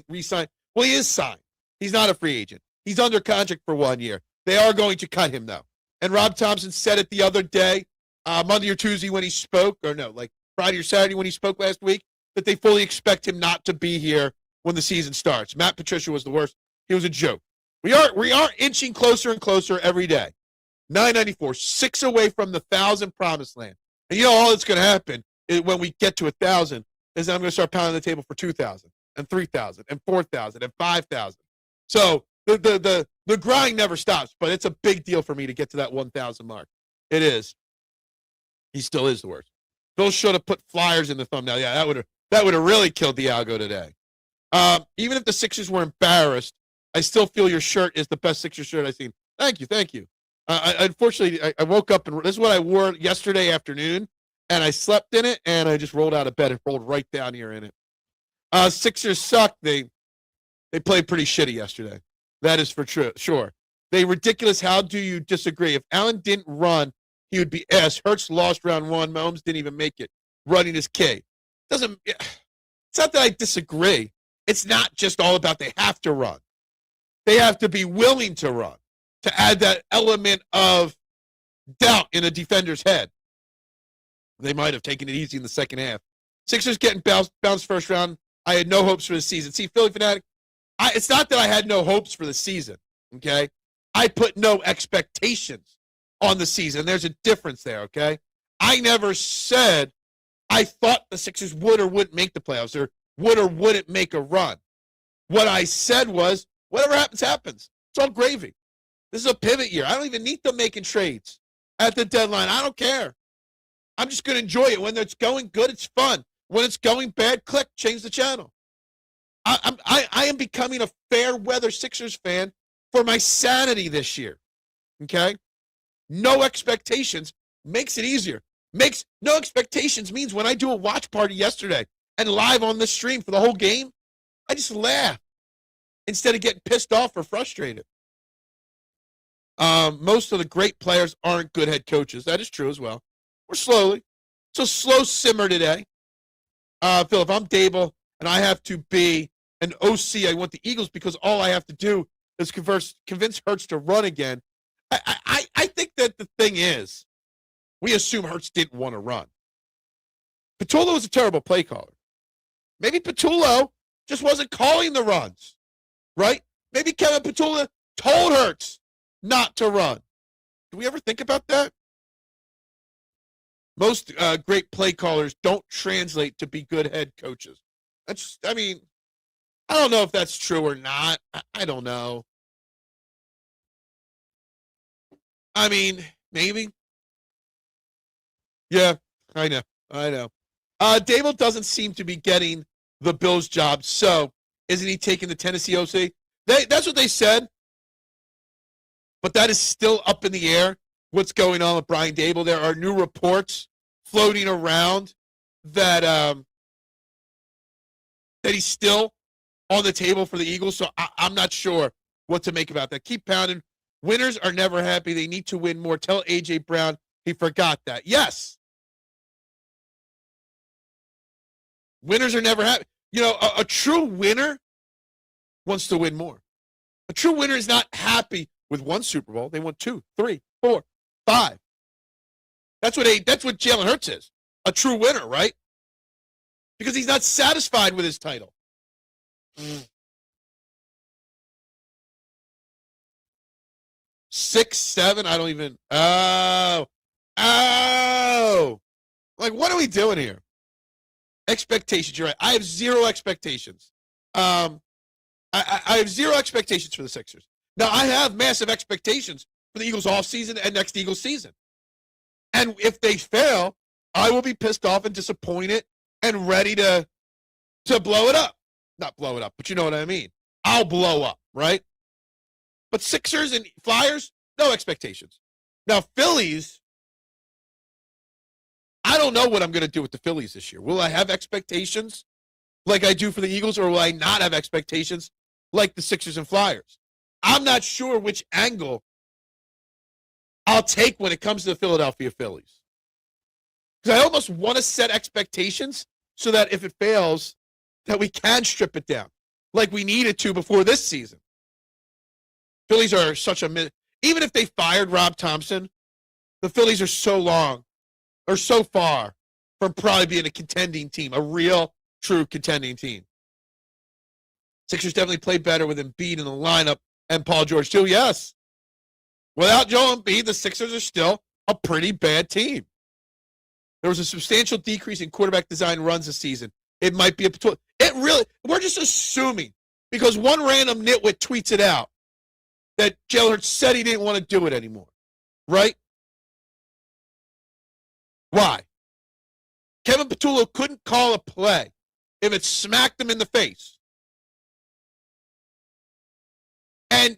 re-sign? Well, he is signed. He's not a free agent. He's under contract for 1 year. They are going to cut him, though. And Rob Thompson said it the other day, Monday or Tuesday when he spoke, or no, like Friday or Saturday when he spoke last week, that they fully expect him not to be here when the season starts. Matt Patricia was the worst. He was a joke. We are inching closer and closer every day. 994, 6 away from the 1,000 promised land. And you know all that's going to happen is when we get to 1,000 is I'm going to start pounding the table for 2,000 and 3,000 and 4,000 and 5,000. So the grind never stops, but it's a big deal for me to get to that 1,000 mark. It is. He still is the worst. Bill should have put flyers in the thumbnail. Yeah, that would have really killed the algo today. Even if the Sixers were embarrassed, I still feel your shirt is the best Sixers shirt I've seen. Thank you. Unfortunately, I woke up and this is what I wore yesterday afternoon, and I slept in it, and I just rolled out of bed and rolled right down here in it. Sixers suck. They played pretty shitty yesterday. That is for sure. They ridiculous. How do you disagree? If Allen didn't run, he would be ass. Hurts lost round 1. Mahomes didn't even make it. Running is K. It's not that I disagree. It's not just all about they have to run. They have to be willing to run, to add that element of doubt in a defender's head. They might have taken it easy in the second half. Sixers getting bounced first round. I had no hopes for the season. See, Philly fanatic, it's not that I had no hopes for the season, okay? I put no expectations on the season. There's a difference there, okay? I never said I thought the Sixers would or wouldn't make the playoffs or wouldn't make a run. What I said was, whatever happens, happens. It's all gravy. This is a pivot year. I don't even need them making trades at the deadline. I don't care. I'm just going to enjoy it. When it's going good, it's fun. When it's going bad, click, change the channel. I am becoming a fair weather Sixers fan for my sanity this year. Okay? No expectations makes it easier. No expectations means when I do a watch party yesterday and live on the stream for the whole game, I just laugh instead of getting pissed off or frustrated. Most of the great players aren't good head coaches. That is true as well. We're slowly. It's a slow simmer today. Phil, if I'm Dable and I have to be an OC, I want the Eagles because all I have to do is convince Hurts to run again. I think that the thing is, we assume Hurts didn't want to run. Patullo was a terrible play caller. Maybe Patullo just wasn't calling the runs, right? Maybe Kevin Patullo told Hurts not to run. Do we ever think about that? Most great play callers don't translate to be good head coaches. I don't know if that's true or not. I don't know. I mean, maybe. Yeah, I know. Dable doesn't seem to be getting the Bills job, so isn't he taking the Tennessee OC? That's what they said, but that is still up in the air. What's going on with Brian Dable? There are new reports floating around that that he's still on the table for the Eagles, so I'm not sure what to make about that. Keep pounding. Winners are never happy. They need to win more. Tell A.J. Brown he forgot that. Yes. Winners are never happy. You know, a true winner wants to win more. A true winner is not happy with one Super Bowl. They want 2, 3, 4, 5. That's what Jalen Hurts is. A true winner, right? Because he's not satisfied with his title. 6, 7, I don't even. Oh. Like, what are we doing here? Expectations, you're right. I have zero expectations. I have zero expectations for the Sixers. Now, I have massive expectations for the Eagles offseason and next Eagles season. And if they fail, I will be pissed off and disappointed and ready to blow it up. Not blow it up, but you know what I mean. I'll blow up, right? But Sixers and Flyers, no expectations. Now, Phillies, I don't know what I'm going to do with the Phillies this year. Will I have expectations like I do for the Eagles, or will I not have expectations like the Sixers and Flyers? I'm not sure which angle I'll take when it comes to the Philadelphia Phillies. Because I almost want to set expectations so that if it fails, that we can strip it down like we needed to before this season. Phillies are such a... Even if they fired Rob Thompson, the Phillies are so far from probably being a contending team, a real, true contending team. Sixers definitely play better with Embiid in the lineup and Paul George too, yes. Without Joel Embiid, the Sixers are still a pretty bad team. There was a substantial decrease in quarterback design runs this season. It might be we're just assuming because one random nitwit tweets it out that Jalen Hurts said he didn't want to do it anymore, right? Why? Kevin Patullo couldn't call a play if it smacked him in the face. And,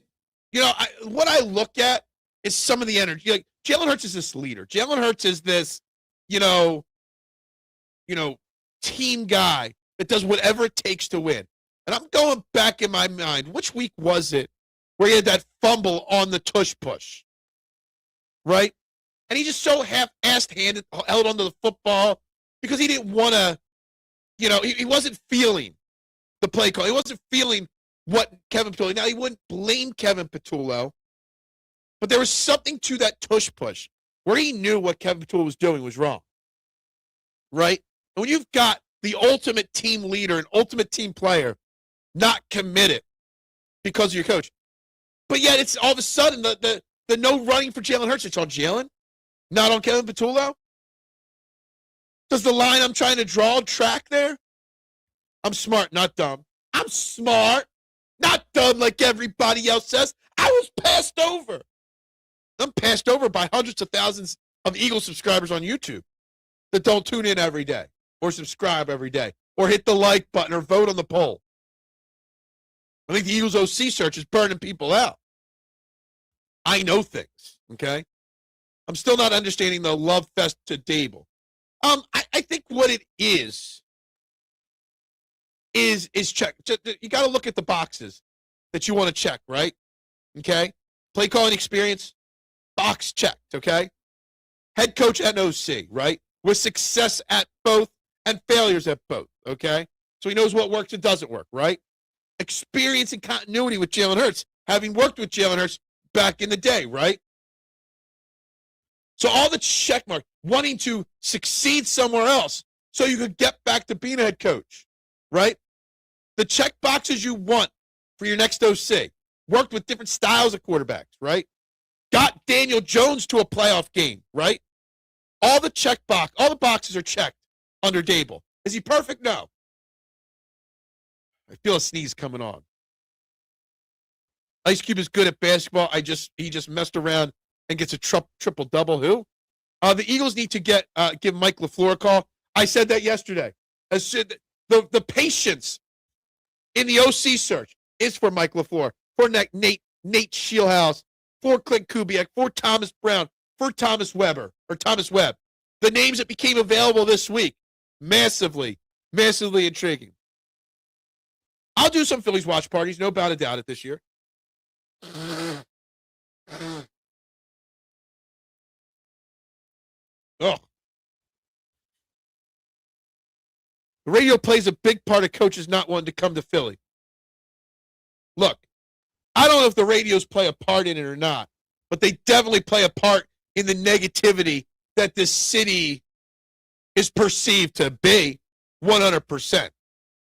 you know, what I look at is some of the energy. Like, Jalen Hurts is this leader. Jalen Hurts is this, you know, team guy that does whatever it takes to win. And I'm going back in my mind, which week was it where he had that fumble on the tush push, right? And he just so half-assed held onto the football because he didn't want to, you know, he wasn't feeling the play call. He wasn't feeling what Kevin Patullo. Now, he wouldn't blame Kevin Patullo, but there was something to that tush push where he knew what Kevin Patullo was doing was wrong, right? And when you've got the ultimate team leader and ultimate team player not committed because of your coach, but yet it's all of a sudden the no running for Jalen Hurts. It's on Jalen, not on Kevin Patullo. Does the line I'm trying to draw track there? I'm smart, not dumb. I'm smart, not dumb like everybody else says. I was passed over. I'm passed over by hundreds of thousands of Eagle subscribers on YouTube that don't tune in every day or subscribe every day or hit the like button or vote on the poll. I think the Eagles OC search is burning people out. I know things, okay? I'm still not understanding the love fest to Dable. I think what it is check. You got to look at the boxes that you want to check, right? Okay? Play calling experience, box checked, okay? Head coach and OC, right? With success at both and failures at both, okay? So he knows what works and doesn't work, right? Experience and continuity with Jalen Hurts, having worked with Jalen Hurts back in the day, right? So all the check mark, wanting to succeed somewhere else so you could get back to being a head coach, right? The check boxes you want for your next OC. Worked with different styles of quarterbacks, right? Got Daniel Jones to a playoff game, right? All the boxes are checked under Dable. Is he perfect? No. I feel a sneeze coming on. Ice Cube is good at basketball. He just messed around and gets a triple-double. Who? The Eagles need to give Mike LaFleur a call. I said that yesterday. I said the patience in the OC search is for Mike LaFleur, for Nate Scheelhaus, for Clint Kubiak, for Thomas Brown, for Thomas Webb. The names that became available this week, massively intriguing. I'll do some Phillies watch parties, no doubt about it, this year. Oh. The radio plays a big part of coaches not wanting to come to Philly. Look, I don't know if the radios play a part in it or not, but they definitely play a part in the negativity that this city is perceived to be 100%.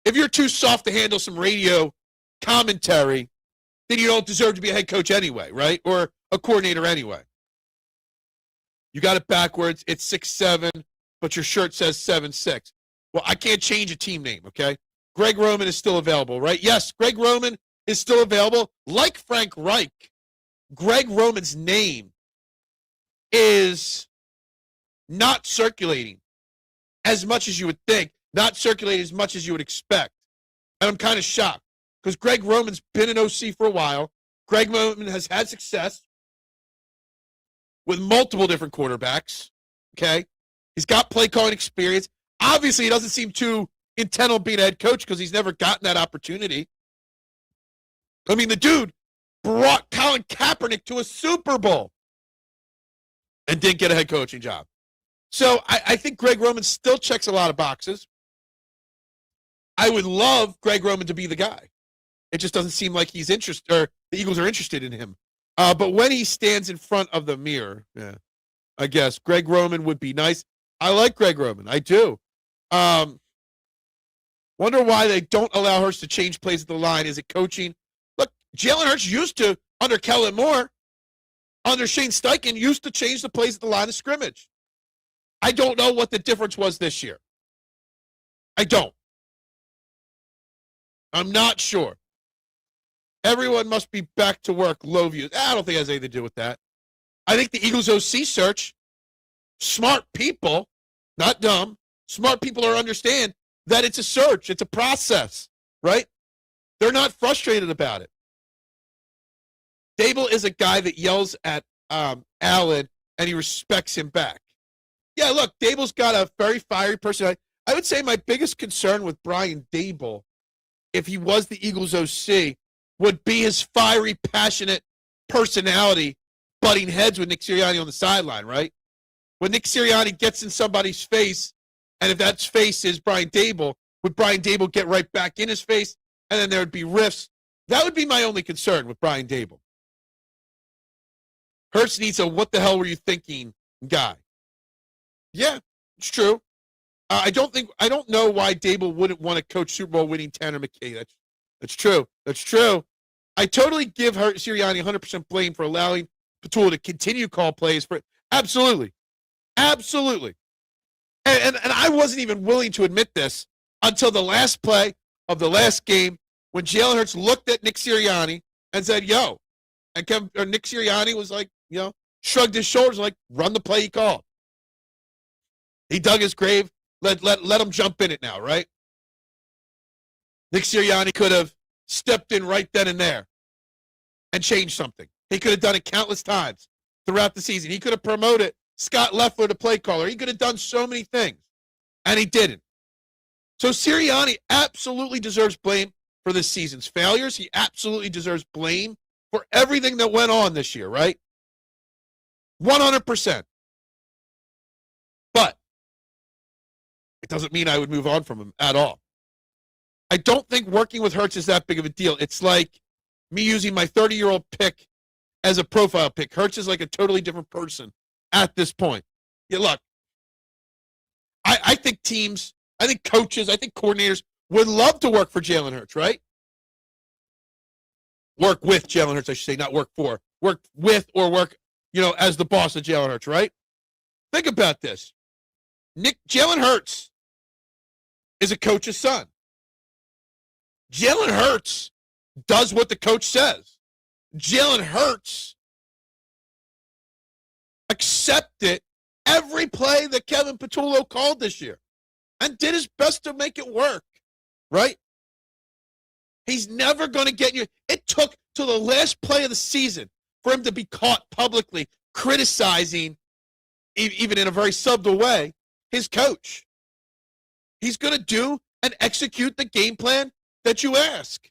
If you're too soft to handle some radio commentary, then you don't deserve to be a head coach anyway, right? Or a coordinator anyway. You got it backwards. It's 6'7", but your shirt says 7'6". Well, I can't change a team name, okay? Greg Roman is still available, right? Yes, Greg Roman is still available. Like Frank Reich, Greg Roman's name is not circulating as much as you would think, not circulating as much as you would expect. And I'm kind of shocked because Greg Roman's been an OC for a while. Greg Roman has had success with multiple different quarterbacks, okay? He's got play calling experience. Obviously, he doesn't seem too intent on being a head coach because he's never gotten that opportunity. I mean, the dude brought Colin Kaepernick to a Super Bowl and didn't get a head coaching job. So I think Greg Roman still checks a lot of boxes. I would love Greg Roman to be the guy. It just doesn't seem like he's interested, or the Eagles are interested in him. But when he stands in front of the mirror, yeah, I guess Greg Roman would be nice. I like Greg Roman. I do. Wonder why they don't allow Hurts to change plays at the line. Is it coaching? Look, Jalen Hurts used to, under Kellen Moore, under Shane Steichen, used to change the plays at the line of scrimmage. I don't know what the difference was this year. I don't. I'm not sure. Everyone must be back to work, low views. I don't think it has anything to do with that. I think the Eagles OC search, smart people, not dumb, smart people are understand that it's a search. It's a process, right? They're not frustrated about it. Dable is a guy that yells at Allen, and he respects him back. Yeah, look, Dable's got a very fiery personality. I would say my biggest concern with Brian Dable, if he was the Eagles OC, would be his fiery, passionate personality butting heads with Nick Sirianni on the sideline, right? When Nick Sirianni gets in somebody's face, and if that face is Brian Dable, would Brian Dable get right back in his face, and then there would be riffs? That would be my only concern with Brian Dable. Hurts needs a what the hell were you thinking guy. Yeah, it's true. I don't know why Dable wouldn't want to coach Super Bowl winning Tanner McKay. That's true. That's true. I totally give Sirianni 100% blame for allowing Patul to continue call plays for absolutely. Absolutely. And I wasn't even willing to admit this until the last play of the last game when Jalen Hurts looked at Nick Sirianni and said, yo. And Nick Sirianni was like, shrugged his shoulders like, run the play he called. He dug his grave. Let him jump in it now, right? Nick Sirianni could have stepped in right then and there and changed something. He could have done it countless times throughout the season. He could have promoted Scott Loeffler to play caller. He could have done so many things, and he didn't. So Sirianni absolutely deserves blame for this season's failures. He absolutely deserves blame for everything that went on this year, right? 100%. But it doesn't mean I would move on from him at all. I don't think working with Hurts is that big of a deal. It's like me using my 30-year-old pick as a profile pick. Hurts is like a totally different person at this point. Yeah, look, I think teams, I think coaches, I think coordinators would love to work for Jalen Hurts, right? Work with Jalen Hurts, I should say, not work for. Work with or work, as the boss of Jalen Hurts, right? Think about this. Jalen Hurts is a coach's son. Jalen Hurts does what the coach says. Jalen Hurts accepted every play that Kevin Patullo called this year and did his best to make it work, right? He's never going to get you. It took till the last play of the season for him to be caught publicly criticizing, even in a very subtle way, his coach. He's going to do and execute the game plan that you ask.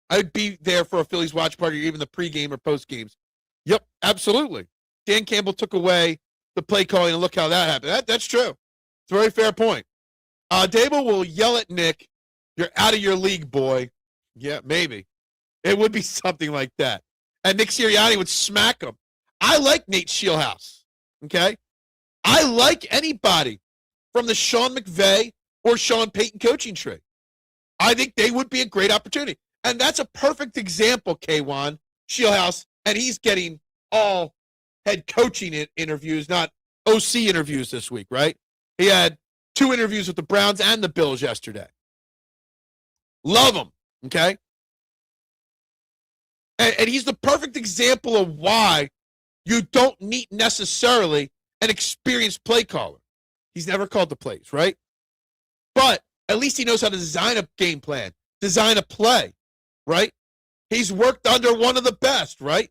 I'd be there for a Phillies watch party or even the pregame or postgames. Yep, absolutely. Dan Campbell took away the play calling, and look how that happened. That's true. It's a very fair point. Dable will yell at Nick, "You're out of your league, boy." Yeah, maybe. It would be something like that. And Nick Sirianni would smack him. I like Nate Shieldhouse, okay? I like anybody from the Sean McVay or Sean Payton coaching tree. I think they would be a great opportunity. And that's a perfect example, K1, Shieldhouse, and he's getting all head coaching interviews, not OC interviews this week, right? He had 2 interviews with the Browns and the Bills yesterday. Love him, okay? And he's the perfect example of why you don't need necessarily an experienced play caller. He's never called the plays, right? But at least he knows how to design a game plan, design a play, right? He's worked under one of the best, right?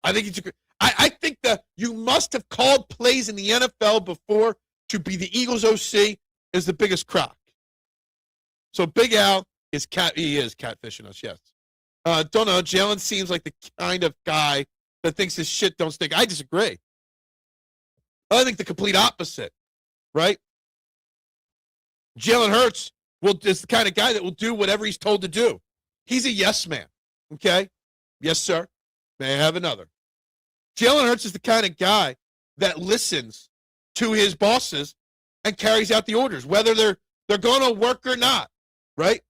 I think it's I think that you must have called plays in the NFL before to be the Eagles OC is the biggest crock. So Big Al is catfishing us, yes. Don't know. Jalen seems like the kind of guy that thinks his shit don't stink. I disagree. I think the complete opposite, right? Jalen Hurts is the kind of guy that will do whatever he's told to do. He's a yes man, okay? Yes, sir. May I have another? Jalen Hurts is the kind of guy that listens to his bosses and carries out the orders, whether they're going to work or not, right?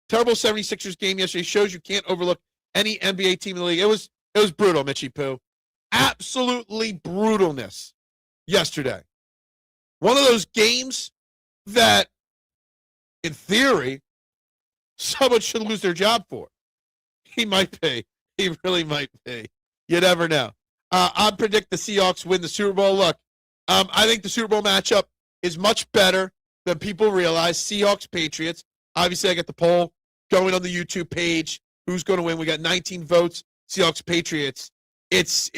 Terrible 76ers game yesterday shows you can't overlook any NBA team in the league. It was brutal, Mitchie Poo. Absolutely brutalness yesterday. One of those games that, in theory, someone should lose their job for. He might be. He really might be. You never know. I predict the Seahawks win the Super Bowl. Look, I think the Super Bowl matchup is much better than people realize. Seahawks, Patriots. Obviously, I got the poll going on the YouTube page. Who's going to win? We got 19 votes. Seahawks, Patriots. It's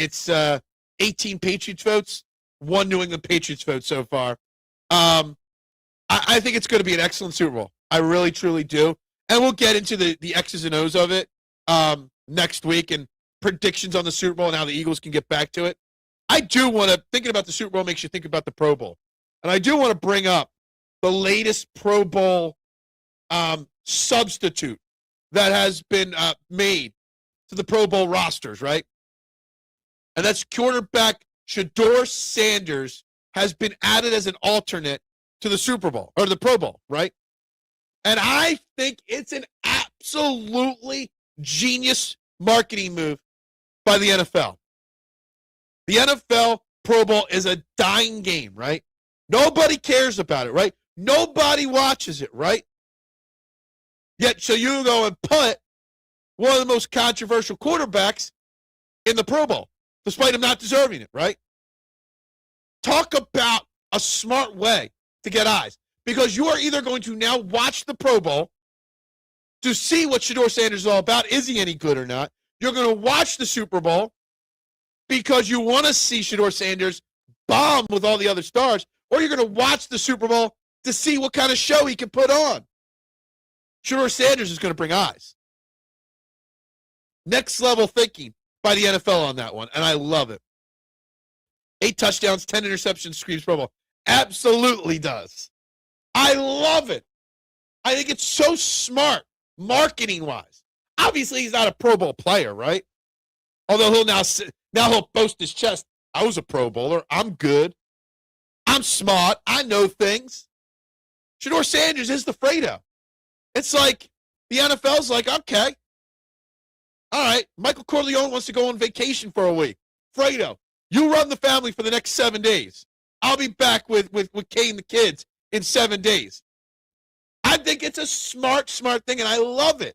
18 Patriots votes, 1 New England Patriots vote so far. I think it's going to be an excellent Super Bowl. I really, truly do. And we'll get into the X's and O's of it next week and predictions on the Super Bowl and how the Eagles can get back to it. I do want to, thinking about the Super Bowl makes you think about the Pro Bowl. And I do want to bring up the latest Pro Bowl substitute that has been made to the Pro Bowl rosters, right? And that's quarterback Shedeur Sanders has been added as an alternate to the Super Bowl, or the Pro Bowl, right? And I think it's an absolutely genius marketing move by the NFL. The NFL Pro Bowl is a dying game, right? Nobody cares about it, right? Nobody watches it, right? Yet, so you go and put one of the most controversial quarterbacks in the Pro Bowl, despite him not deserving it, right? Talk about a smart way to get eyes. Because you are either going to now watch the Pro Bowl to see what Shedeur Sanders is all about. Is he any good or not? You're going to watch the Super Bowl because you want to see Shedeur Sanders bomb with all the other stars, or you're going to watch the Super Bowl to see what kind of show he can put on. Shedeur Sanders is going to bring eyes. Next level thinking by the NFL on that one, and I love it. 8 touchdowns, 10 interceptions, screams Pro Bowl. Absolutely does. I love it. I think it's so smart, marketing-wise. Obviously, he's not a Pro Bowl player, right? Although he'll boast his chest. I was a Pro Bowler. I'm good. I'm smart. I know things. Shedeur Sanders is the Fredo. It's like the NFL's like, okay. All right, Michael Corleone wants to go on vacation for a week. Fredo, you run the family for the next 7 days. I'll be back with Kay and the kids in 7 days. I think it's a smart thing, and I love it.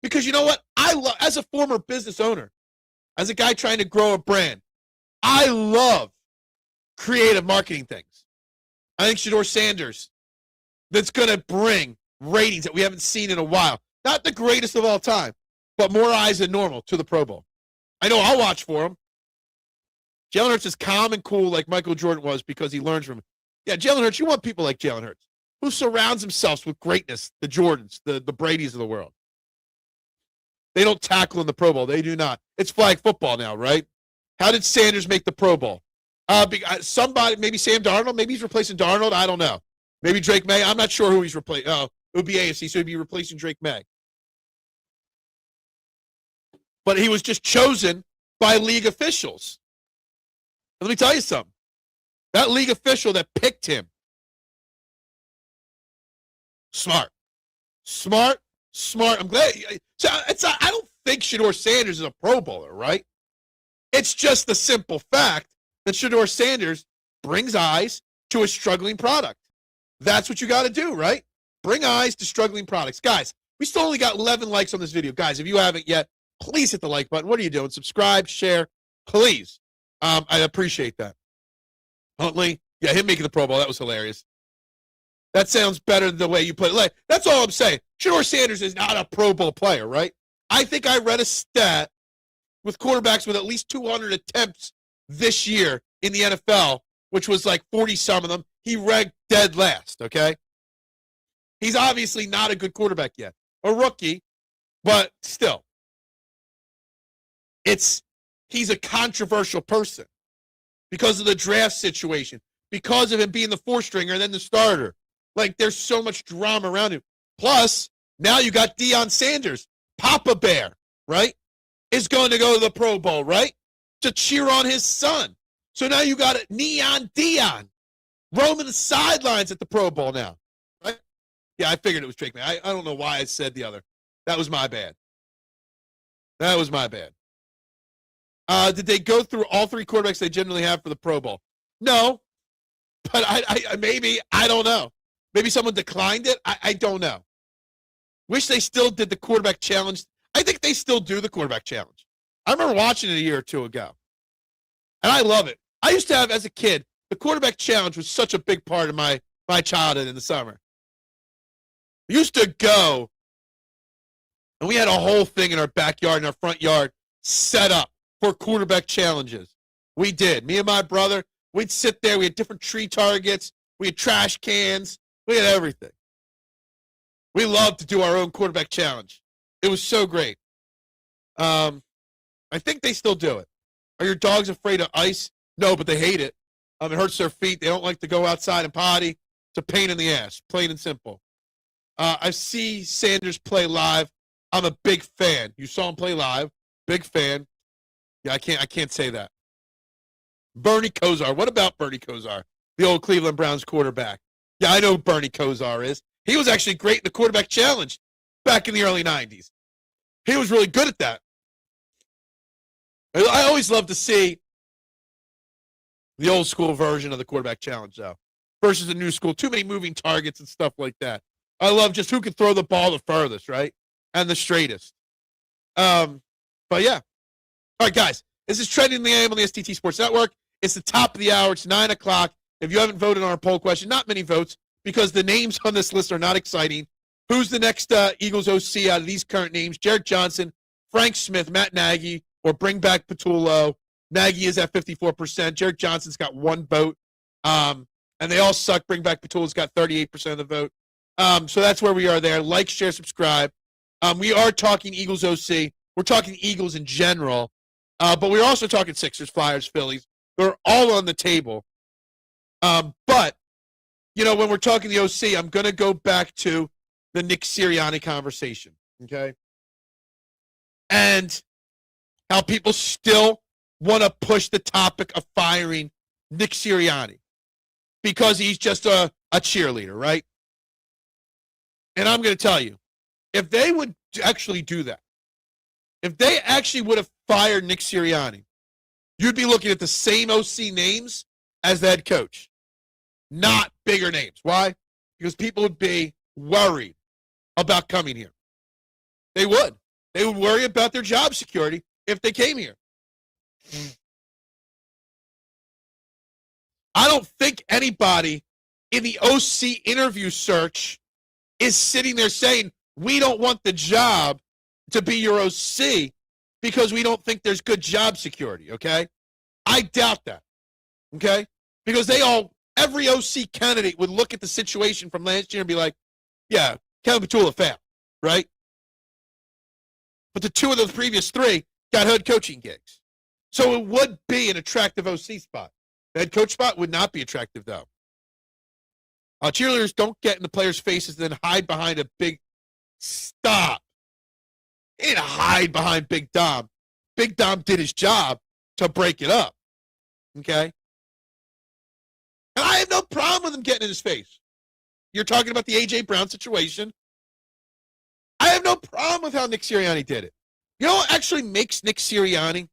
Because you know what? As a former business owner, as a guy trying to grow a brand, I love creative marketing things. I think Shedeur Sanders, that's going to bring ratings that we haven't seen in a while. Not the greatest of all time, but more eyes than normal to the Pro Bowl. I know I'll watch for him. Jalen Hurts is calm and cool like Michael Jordan was because he learns from him. Yeah, Jalen Hurts, you want people like Jalen Hurts, who surrounds themselves with greatness, the Jordans, the Bradys of the world. They don't tackle in the Pro Bowl. They do not. It's flag football now, right? How did Sanders make the Pro Bowl? Somebody, maybe Sam Darnold. Maybe he's replacing Darnold. I don't know. Maybe Drake May. I'm not sure who he's replacing. Oh, it would be AFC, so he'd be replacing Drake May. But he was just chosen by league officials. And let me tell you something. That league official that picked him, smart. I'm glad. So I don't think Shedeur Sanders is a Pro Bowler, right? It's just the simple fact that Shedeur Sanders brings eyes to a struggling product. That's what you got to do, right? Bring eyes to struggling products. Guys, we still only got 11 likes on this video. Guys, if you haven't yet, please hit the like button. What are you doing? Subscribe, share, please. I appreciate that. Huntley, yeah, him making the Pro Bowl, that was hilarious. That sounds better than the way you put it. That's all I'm saying. Shedeur Sanders is not a Pro Bowl player, right? I think I read a stat with quarterbacks with at least 200 attempts this year in the NFL, which was like 40-some of them. He ranked dead last, okay? He's obviously not a good quarterback yet. A rookie, but still. He's a controversial person because of the draft situation, because of him being the four-stringer and then the starter. Like, there's so much drama around him. Plus, now you got Deion Sanders, Papa Bear, right, is going to go to the Pro Bowl, right, to cheer on his son. So now you got Neon Deion roaming the sidelines at the Pro Bowl now, right? Yeah, I figured it was Drake, man. I don't know why I said the other. That was my bad. Did they go through all three quarterbacks they generally have for the Pro Bowl? No, but I don't know. Maybe someone declined it. I don't know. Wish they still did the quarterback challenge. I think they still do the quarterback challenge. I remember watching it a year or two ago, and I love it. I used to have, as a kid, the quarterback challenge was such a big part of my childhood in the summer. We used to go, and we had a whole thing in our backyard, in our front yard, set up for quarterback challenges. We did. Me and my brother, we'd sit there. We had different tree targets. We had trash cans. We had everything. We loved to do our own quarterback challenge. It was so great. I think they still do it. Are your dogs afraid of ice? No, but they hate it. It hurts their feet. They don't like to go outside and potty. It's a pain in the ass, plain and simple. I see Sanders play live. I'm a big fan. You saw him play live. Big fan. Yeah, I can't say that. Bernie Kosar. What about Bernie Kosar, the old Cleveland Browns quarterback? Yeah, I know who Bernie Kosar is. He was actually great in the quarterback challenge back in the early 90s. He was really good at that. I always love to see the old school version of the quarterback challenge, though, versus the new school. Too many moving targets and stuff like that. I love just who can throw the ball the furthest, right? And the straightest. But yeah. All right, guys. This is Trending in the AM on the STT Sports Network. It's the top of the hour. It's 9 o'clock. If you haven't voted on our poll question, not many votes because the names on this list are not exciting. Who's the next Eagles OC out of these current names? Jerrod Johnson, Frank Smith, Matt Nagy, or bring back Patullo. Nagy is at 54%. Jerrod Johnson's got one vote. And they all suck. Bring back Patullo's got 38% of the vote. So that's where we are there. Like, share, subscribe. We are talking Eagles OC. We're talking Eagles in general. But we're also talking Sixers, Flyers, Phillies. They're all on the table. But, you know, when we're talking the OC, I'm going to go back to the Nick Sirianni conversation, okay? And how people still want to push the topic of firing Nick Sirianni because he's just a cheerleader, right? And I'm going to tell you, if they would actually do that, if they actually would have fired Nick Sirianni, you'd be looking at the same OC names as the head coach, not bigger names. Why? Because people would be worried about coming here. They would. They would worry about their job security if they came here. I don't think anybody in the OC interview search is sitting there saying, we don't want the job to be your OC because we don't think there's good job security, okay? I doubt that, okay? Because every OC candidate would look at the situation from last year and be like, yeah, Kevin Petula failed, right? But the two of the previous three got head coaching gigs. So it would be an attractive OC spot. The head coach spot would not be attractive, though. Cheerleaders don't get in the players' faces and then hide behind a big stop. He didn't hide behind Big Dom. Big Dom did his job to break it up. Okay? And I have no problem with him getting in his face. You're talking about the A.J. Brown situation. I have no problem with how Nick Sirianni did it. You know what actually makes Nick Sirianni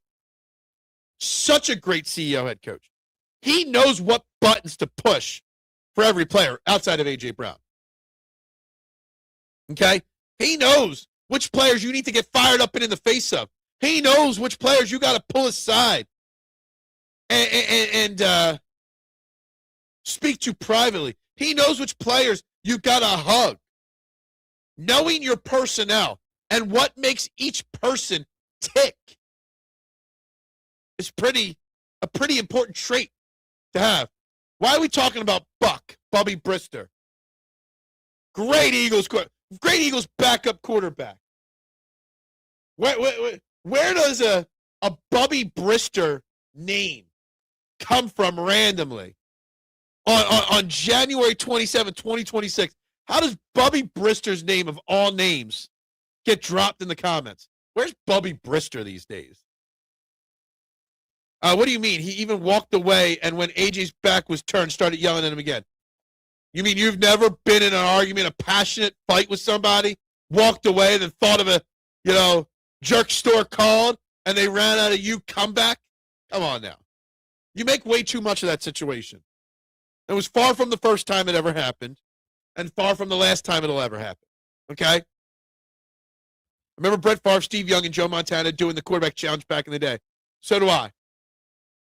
such a great CEO head coach? He knows what buttons to push for every player outside of A.J. Brown. Okay? He knows which players you need to get fired up and in the face of. He knows which players you got to pull aside and speak to privately. He knows which players you got to hug. Knowing your personnel and what makes each person tick is a pretty important trait to have. Why are we talking about Bubby Brister? Great Eagles backup quarterback. Where does a Bubby Brister name come from randomly? On January 27, 2026, how does Bubby Brister's name of all names get dropped in the comments? Where's Bubby Brister these days? What do you mean? He even walked away and when AJ's back was turned, started yelling at him again. You mean you've never been in an argument, a passionate fight with somebody, walked away, then thought of a, jerk store called, and they ran out of you comeback? Come on now. You make way too much of that situation. It was far from the first time it ever happened, and far from the last time it'll ever happen. Okay? I remember Brett Favre, Steve Young, and Joe Montana doing the quarterback challenge back in the day. So do I.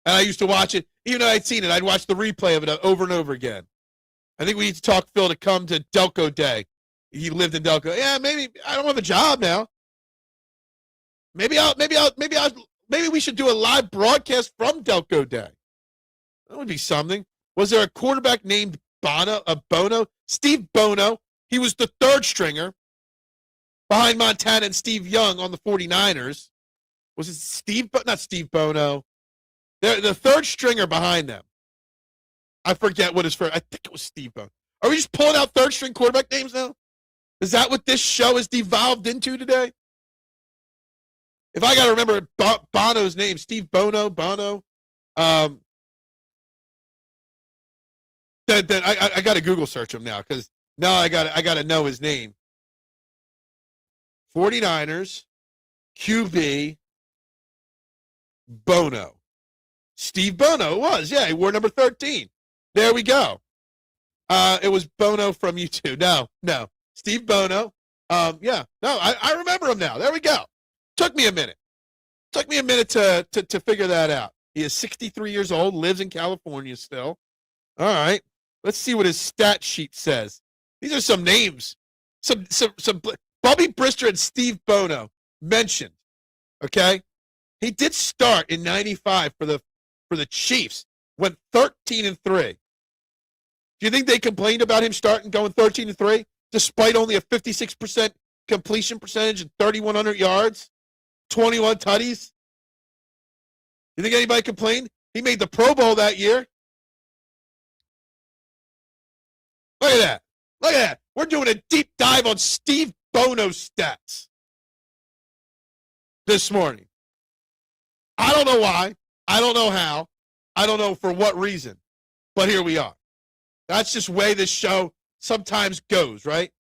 And I used to watch it. Even though I'd seen it, I'd watch the replay of it over and over again. I think we need to talk Phil to come to Delco Day. He lived in Delco. Yeah, maybe I don't have a job now. Maybe we should do a live broadcast from Delco Day. That would be something. Was there a quarterback named Bono? Steve Bono. He was the third stringer behind Montana and Steve Young on the 49ers. Was it not Steve Bono. They're the third stringer behind them. I forget what his first. I think it was Steve Bono. Are we just pulling out third string quarterback names now? Is that what this show has devolved into today? If I got to remember Bono's name, Steve Bono, then I got to Google search him now because now I got to know his name. 49ers, QB, Bono. Steve Bono, it was. Yeah, he wore number 13. There we go. It was Bono from YouTube. No. Steve Bono. I remember him now. There we go. Took me a minute to figure that out. He is 63 years old, lives in California still. All right. Let's see what his stat sheet says. These are some names. Some Bubby Brister and Steve Bono mentioned. Okay? He did start in 95 for the Chiefs. Went 13-3. Do you think they complained about him starting going 13-3 despite only a 56% completion percentage and 3,100 yards, 21 tutties? You think anybody complained? He made the Pro Bowl that year. Look at that. We're doing a deep dive on Steve Bono's stats this morning. I don't know why. I don't know how. I don't know for what reason. But here we are. That's just the way this show sometimes goes, right?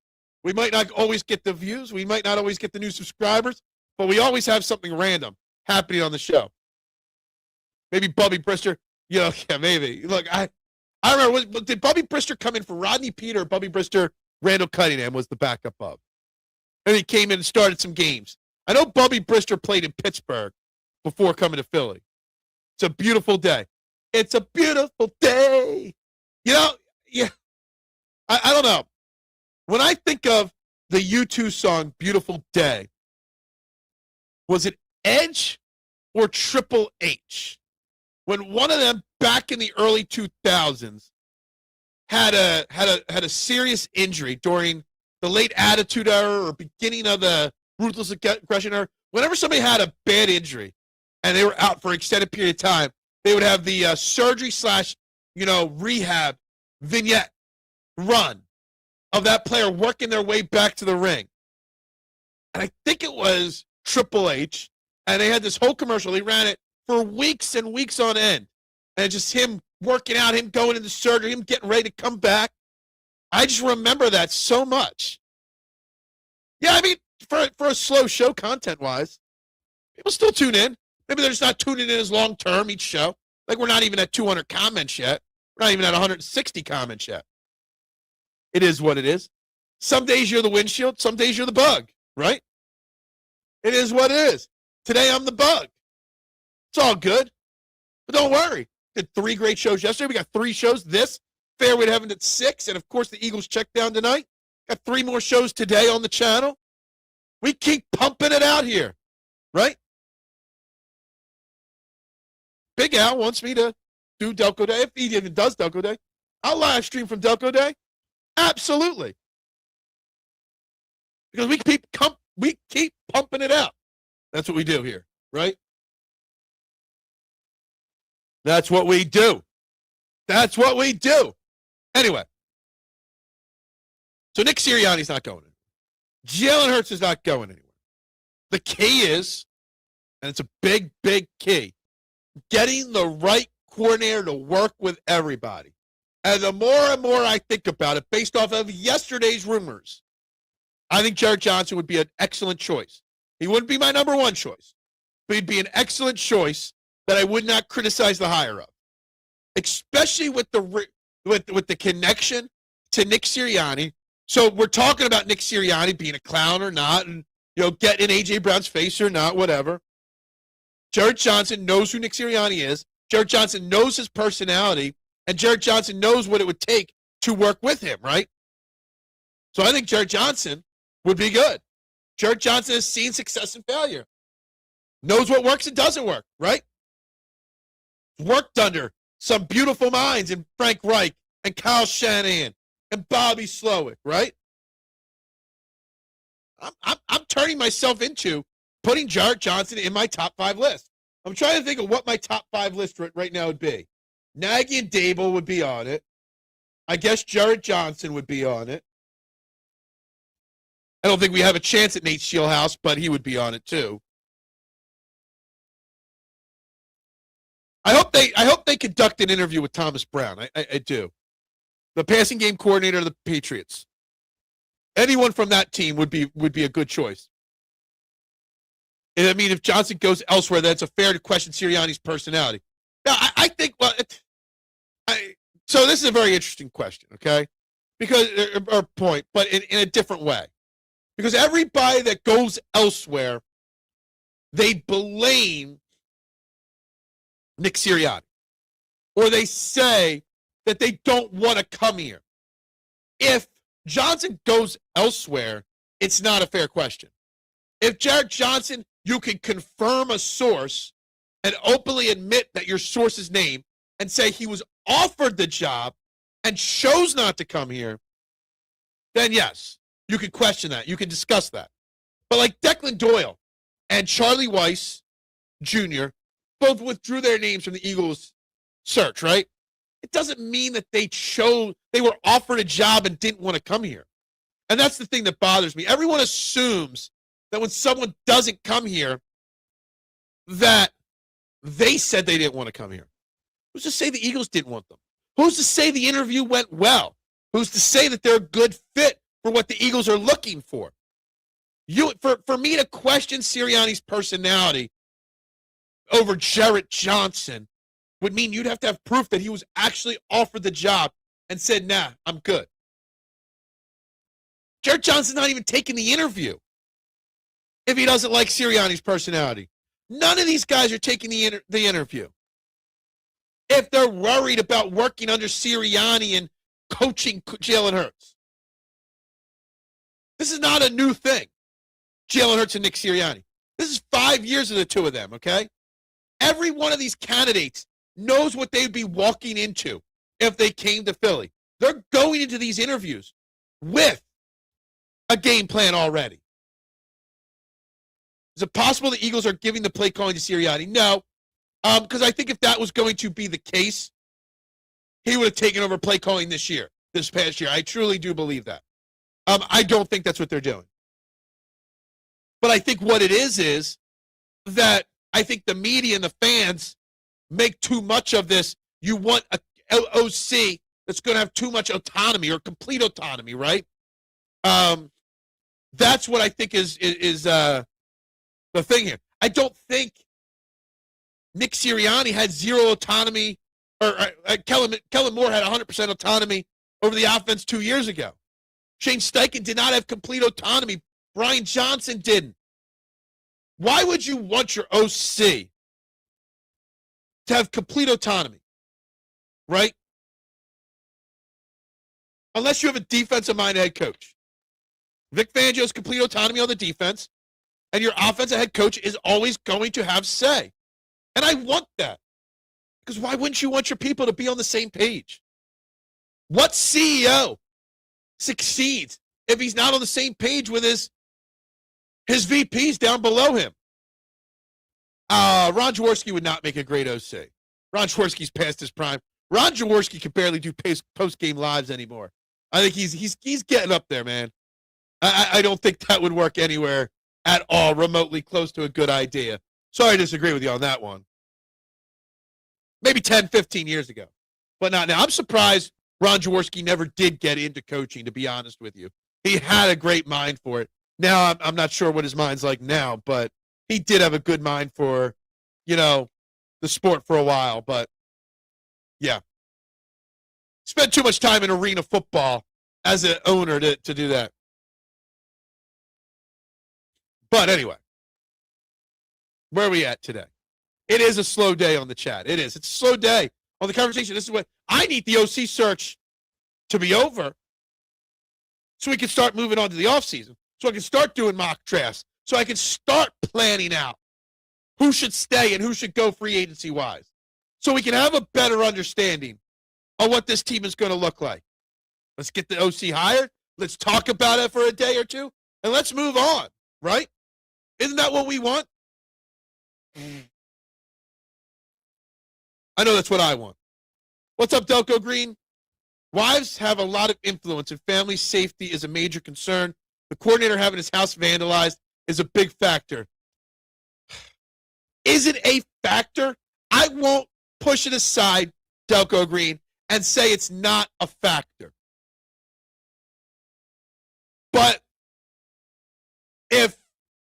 We might not always get the views. We might not always get the new subscribers. But we always have something random happening on the show. Maybe Bubby Brister. Yeah, maybe. Look, I remember, did Bubby Brister come in for Rodney Peter or Bubby Brister? Randall Cunningham was the backup of. And he came in and started some games. I know Bubby Brister played in Pittsburgh before coming to Philly. It's a beautiful day. It's a beautiful day. You know, yeah. I don't know. When I think of the U2 song Beautiful Day, was it Edge or Triple H? When one of them back in the early 2000s had a serious injury during the late Attitude Era or beginning of the Ruthless Aggression Era, whenever somebody had a bad injury and they were out for an extended period of time, they would have the surgery / rehab vignette run of that player working their way back to the ring. And I think it was Triple H, and they had this whole commercial. They ran it for weeks and weeks on end. And just him working out, him going into surgery, him getting ready to come back. I just remember that so much. Yeah, I mean, for a slow show content-wise, people still tune in. Maybe they're just not tuning in as long-term each show. Like we're not even at 200 comments yet. We're not even at 160 comments yet. It is what it is. Some days you're the windshield. Some days you're the bug, right? It is what it is. Today I'm the bug. It's all good. But don't worry. Did 3 great shows yesterday. We got 3 shows. This, Fairway to Heaven at 6. And, of course, the Eagles check down tonight. Got 3 more shows today on the channel. We keep pumping it out here, right? Big Al wants me to do Delco Day. If he even does Delco Day, I'll live stream from Delco Day. Absolutely. Because we keep pumping it out. That's what we do here, right? That's what we do. That's what we do. Anyway. So Nick Sirianni's not going anywhere. Jalen Hurts is not going anywhere. The key is, and it's a big, big key, getting the right coordinator to work with everybody. And the more and more I think about it, based off of yesterday's rumors, I think Jerrod Johnson would be an excellent choice. He wouldn't be my number 1 choice, but he'd be an excellent choice that I would not criticize the hire of, especially with the connection to Nick Sirianni. So we're talking about Nick Sirianni being a clown or not, and getting in A.J. Brown's face or not, whatever. Jerrod Johnson knows who Nick Sirianni is. Jerrod Johnson knows his personality, and Jerrod Johnson knows what it would take to work with him, right? So I think Jerrod Johnson would be good. Jerrod Johnson has seen success and failure. Knows what works and doesn't work, right? Worked under some beautiful minds in Frank Reich and Kyle Shanahan and Bobby Slowick, right? I'm turning myself into putting Jerrod Johnson in my top 5 list. I'm trying to think of what my top 5 list right now would be. Nagy and Dable would be on it. I guess Jerrod Johnson would be on it. I don't think we have a chance at Nate Shieldhouse, but he would be on it too. I hope they conduct an interview with Thomas Brown. I do. The passing game coordinator of the Patriots. Anyone from that team would be a good choice. And I mean, if Johnson goes elsewhere, that's a fair to question Sirianni's personality. Now, I think, so this is a very interesting question, okay? Because, or point, but in a different way. Because everybody that goes elsewhere, they blame Nick Sirianni. Or they say that they don't want to come here. If Johnson goes elsewhere, it's not a fair question. If Jerrod Johnson, you can confirm a source and openly admit that your source's name and say he was offered the job and chose not to come here, then yes, you can question that. You can discuss that. But like Declan Doyle and Charlie Weiss Jr. both withdrew their names from the Eagles search, right? It doesn't mean that they were offered a job and didn't want to come here. And that's the thing that bothers me. Everyone assumes that when someone doesn't come here, that they said they didn't want to come here. Who's to say the Eagles didn't want them? Who's to say the interview went well? Who's to say that they're a good fit for what the Eagles are looking for? For me to question Sirianni's personality over Jerrod Johnson would mean you'd have to have proof that he was actually offered the job and said, nah, I'm good. Jerrod Johnson's not even taking the interview. if he doesn't like Sirianni's personality. None of these guys are taking the interview. If they're worried about working under Sirianni and coaching Jalen Hurts. This is not a new thing, Jalen Hurts and Nick Sirianni. This is 5 years of the two of them, okay? Every one of these candidates knows what they'd be walking into if they came to Philly. They're going into these interviews with a game plan already. Is it possible the Eagles are giving the play calling to Sirianni? No, because I think if that was going to be the case, he would have taken over play calling this past year. I truly do believe that. I don't think that's what they're doing. But I think what it is that I think the media and the fans make too much of this. You want a OC that's going to have too much autonomy or complete autonomy, right? That's what I think is the thing here. I don't think Nick Sirianni had zero autonomy, or Kellen Moore had 100% autonomy over the offense 2 years ago. Shane Steichen did not have complete autonomy. Brian Johnson didn't. Why would you want your OC to have complete autonomy, right? Unless you have a defensive-minded head coach. Vic Fangio's complete autonomy on the defense, and your offensive head coach is always going to have say. And I want that. Because why wouldn't you want your people to be on the same page? What CEO succeeds if he's not on the same page with his VPs down below him? Ron Jaworski would not make a great OC. Ron Jaworski's past his prime. Ron Jaworski can barely do post-game lives anymore. I think he's getting up there, man. I don't think that would work anywhere at all remotely close to a good idea. Sorry to disagree with you on that one. Maybe 10, 15 years ago. But not now. I'm surprised Ron Jaworski never did get into coaching, to be honest with you. He had a great mind for it. Now, I'm not sure what his mind's like now, but he did have a good mind for, the sport for a while. But, yeah. Spent too much time in arena football as an owner to do that. But anyway, where are we at today? It is a slow day on the chat. It is. It's a slow day on the conversation. This is what I need the OC search to be over so we can start moving on to the offseason, so I can start doing mock drafts, so I can start planning out who should stay and who should go free agency-wise, so we can have a better understanding of what this team is going to look like. Let's get the OC hired. Let's talk about it for a day or two, and let's move on, right? Isn't that what we want? I know that's what I want. What's up, Delco Green? Wives have a lot of influence, and family safety is a major concern. The coordinator having his house vandalized is a big factor. Is it a factor? I won't push it aside, Delco Green, and say it's not a factor. But if,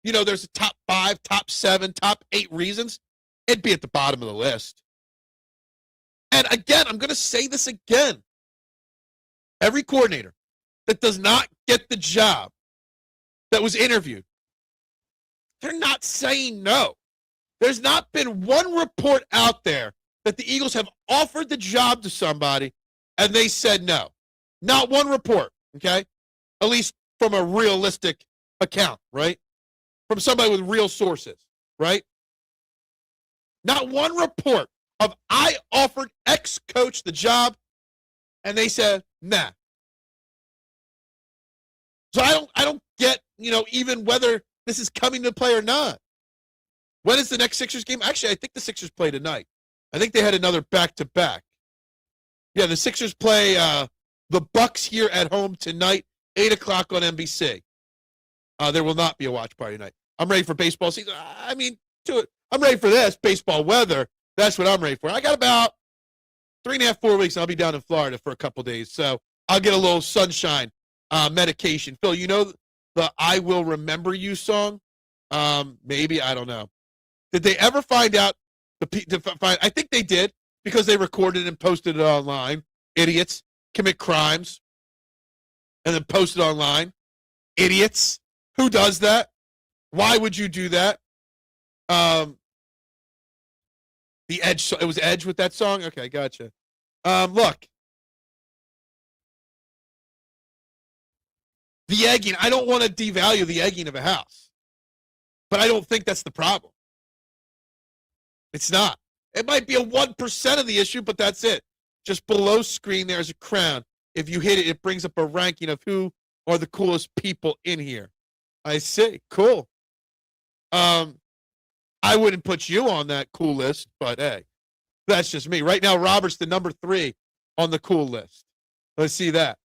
there's a top 5, top 7, top 8 reasons, it'd be at the bottom of the list. And again, I'm going to say this again. Every coordinator that does not get the job that was interviewed, they're not saying no. There's not been one report out there that the Eagles have offered the job to somebody and they said no. Not one report, okay? At least from a realistic account, right? From somebody with real sources, right? Not one report of I offered X coach the job and they said nah. So I don't get, even whether this is coming to play or not. When is the next Sixers game? Actually, I think the Sixers play tonight. I think they had another back-to-back. Yeah, the Sixers play the Bucks here at home tonight, 8 o'clock on NBC. There will not be a watch party tonight. I'm ready for baseball season. I'm ready for this, baseball weather. That's what I'm ready for. I got about 3.5, 4 weeks, and I'll be down in Florida for a couple days. So I'll get a little sunshine medication. Phil, you know the I Will Remember You song? Maybe, I don't know. Did they ever find out? I think they did, because they recorded and posted it online. Idiots commit crimes and then post it online. Idiots. Who does that? Why would you do that? The Edge, it was Edge with that song? Okay, gotcha. Look. The egging, I don't want to devalue the egging of a house. But I don't think that's the problem. It's not. It might be a 1% of the issue, but that's it. Just below screen, there's a crown. If you hit it, it brings up a ranking of who are the coolest people in here. I see. Cool. I wouldn't put you on that cool list, but hey, that's just me. Right now, Robert's the number 3 on the cool list. Let's see that.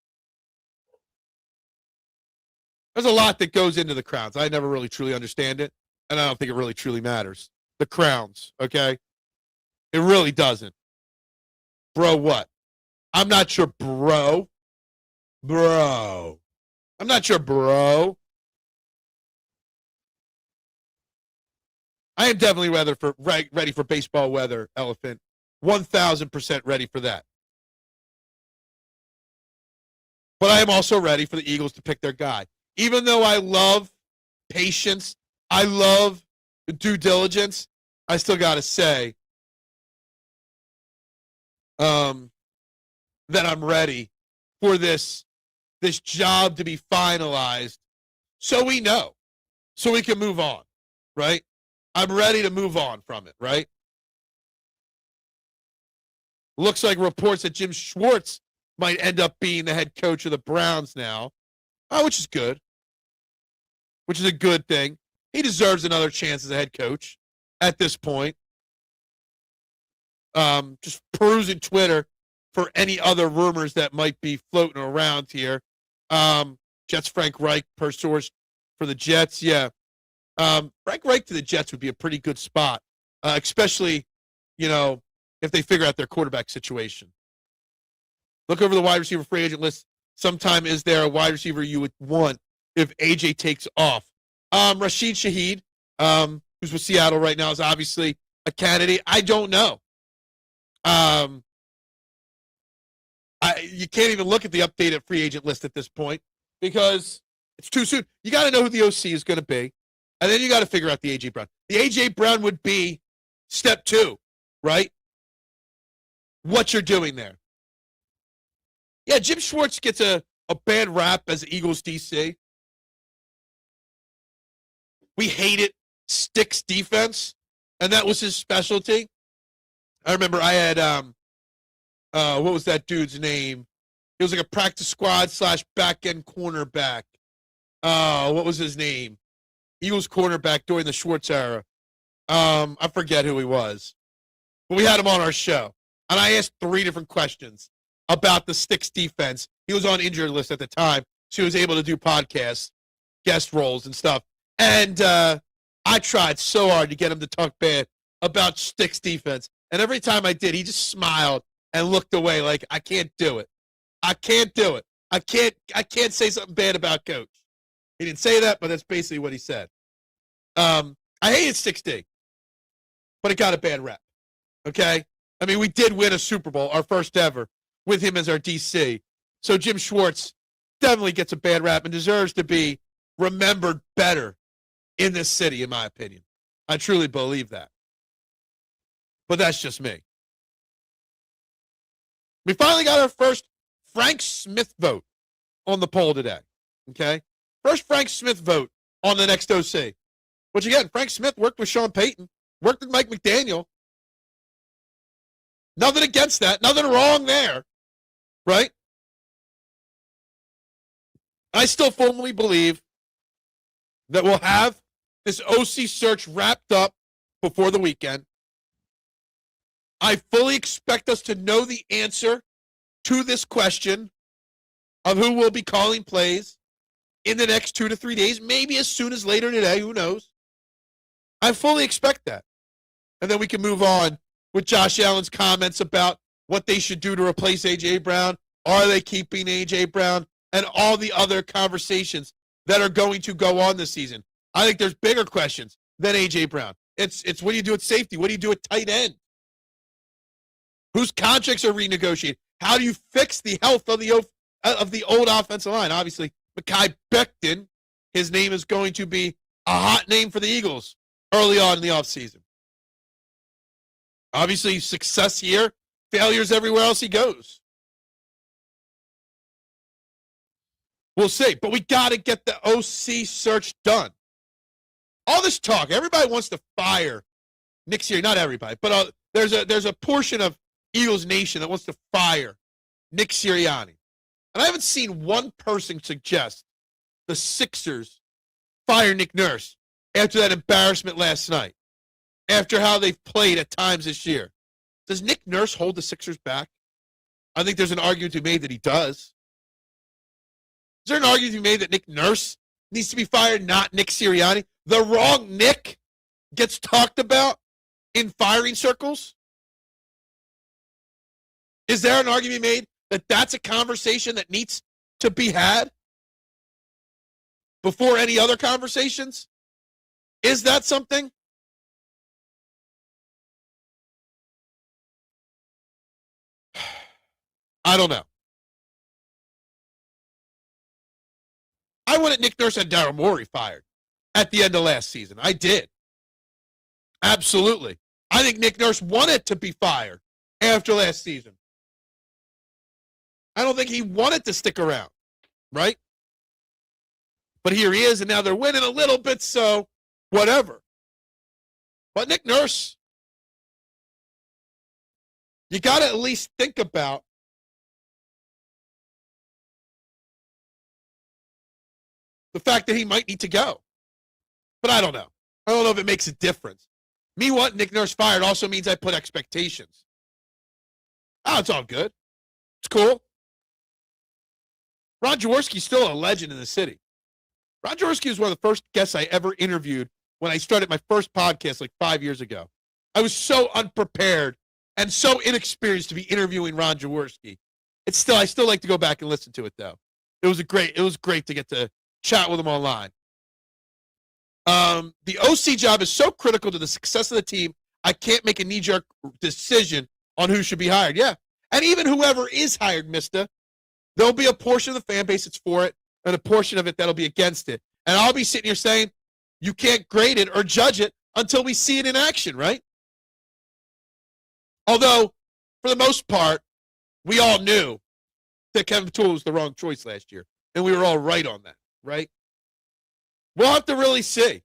There's a lot that goes into the crowns. I never really truly understand it, and I don't think it really truly matters. The crowns, okay? It really doesn't. Bro, what? I'm not sure, bro. Bro. I'm not sure, bro. I am definitely ready for baseball weather, Elephant. 1,000% ready for that. But I am also ready for the Eagles to pick their guy. Even though I love patience, I love due diligence, I still got to say that I'm ready for this job to be finalized so we know, so we can move on, right? I'm ready to move on from it, right? Looks like reports that Jim Schwartz might end up being the head coach of the Browns now, which is good, which is a good thing. He deserves another chance as a head coach at this point. Just perusing Twitter for any other rumors that might be floating around here. Jets Frank Reich, per source for the Jets. Yeah. Frank Reich to the Jets would be a pretty good spot, especially, if they figure out their quarterback situation. Look over the wide receiver free agent list. Sometime is there a wide receiver you would want if AJ takes off? Rashid Shaheed, who's with Seattle right now, is obviously a candidate. I don't know. You can't even look at the updated free agent list at this point because it's too soon. You got to know who the OC is going to be, and then you got to figure out the A.J. Brown. The A.J. Brown would be step 2, right? What you're doing there. Yeah, Jim Schwartz gets a bad rap as Eagles DC. We hated sticks defense, and that was his specialty. I remember I had, what was that dude's name? He was like a practice squad / back-end cornerback. What was his name? Eagles cornerback during the Schwartz era. I forget who he was. But we had him on our show. And I asked 3 different questions about the sticks defense. He was on injured list at the time, so he was able to do podcasts, guest roles and stuff. And I tried so hard to get him to talk bad about sticks defense. And every time I did, he just smiled and looked away like, I can't do it. I can't do it. I can't say something bad about Coach. He didn't say that, but that's basically what he said. I hated 6D, but it got a bad rep. Okay? I mean, we did win a Super Bowl, our first ever, with him as our DC. So Jim Schwartz definitely gets a bad rap and deserves to be remembered better in this city, in my opinion. I truly believe that. But that's just me. We finally got our first Frank Smith vote on the poll today. Okay? First Frank Smith vote on the next OC. Which, again, Frank Smith worked with Sean Payton, worked with Mike McDaniel. Nothing against that. Nothing wrong there. Right? I still firmly believe that we'll have this OC search wrapped up before the weekend. I fully expect us to know the answer to this question of who will be calling plays in the next 2 to 3 days, maybe as soon as later today, who knows. I fully expect that. And then we can move on with Josh Allen's comments about what they should do to replace A.J. Brown. Are they keeping A.J. Brown? And all the other conversations that are going to go on this season. I think there's bigger questions than A.J. Brown. It's what do you do at safety? What do you do at tight end? Whose contracts are renegotiated? How do you fix the health of the old offensive line? Obviously, Mekhi Becton, his name is going to be a hot name for the Eagles early on in the offseason. Obviously, success here, failures everywhere else he goes. We'll see. But we got to get the OC search done. All this talk, everybody wants to fire Nick Sirianni. Not everybody, but there's a portion of Eagles Nation that wants to fire Nick Sirianni. And I haven't seen one person suggest the Sixers fire Nick Nurse after that embarrassment last night, after how they've played at times this year. Does Nick Nurse hold the Sixers back? I think there's an argument to be made that he does. Is there an argument to be made that Nick Nurse needs to be fired, not Nick Sirianni? The wrong Nick gets talked about in firing circles? Is there an argument made that that's a conversation that needs to be had before any other conversations? Is that something? I don't know. I wanted Nick Nurse and Daryl Morey fired at the end of last season. I did. Absolutely. I think Nick Nurse wanted to be fired after last season. I don't think he wanted to stick around, right? But here he is, and now they're winning a little bit, so whatever. But Nick Nurse, you got to at least think about the fact that he might need to go. But I don't know. I don't know if it makes a difference. Me wanting Nick Nurse fired also means I put expectations. Oh, it's all good. It's cool. Ron Jaworski's still a legend in the city. Ron Jaworski was one of the first guests I ever interviewed when I started my first podcast like 5 years ago. I was so unprepared and so inexperienced to be interviewing Ron Jaworski. I still like to go back and listen to it though. It was great to get to chat with him online. The OC job is so critical to the success of the team, I can't make a knee-jerk decision on who should be hired. Yeah. And even whoever is hired, mister, there'll be a portion of the fan base that's for it and a portion of it that'll be against it. And I'll be sitting here saying, you can't grade it or judge it until we see it in action, right? Although, for the most part, we all knew that Kevin Toole was the wrong choice last year. And we were all right on that, right? We'll have to really see.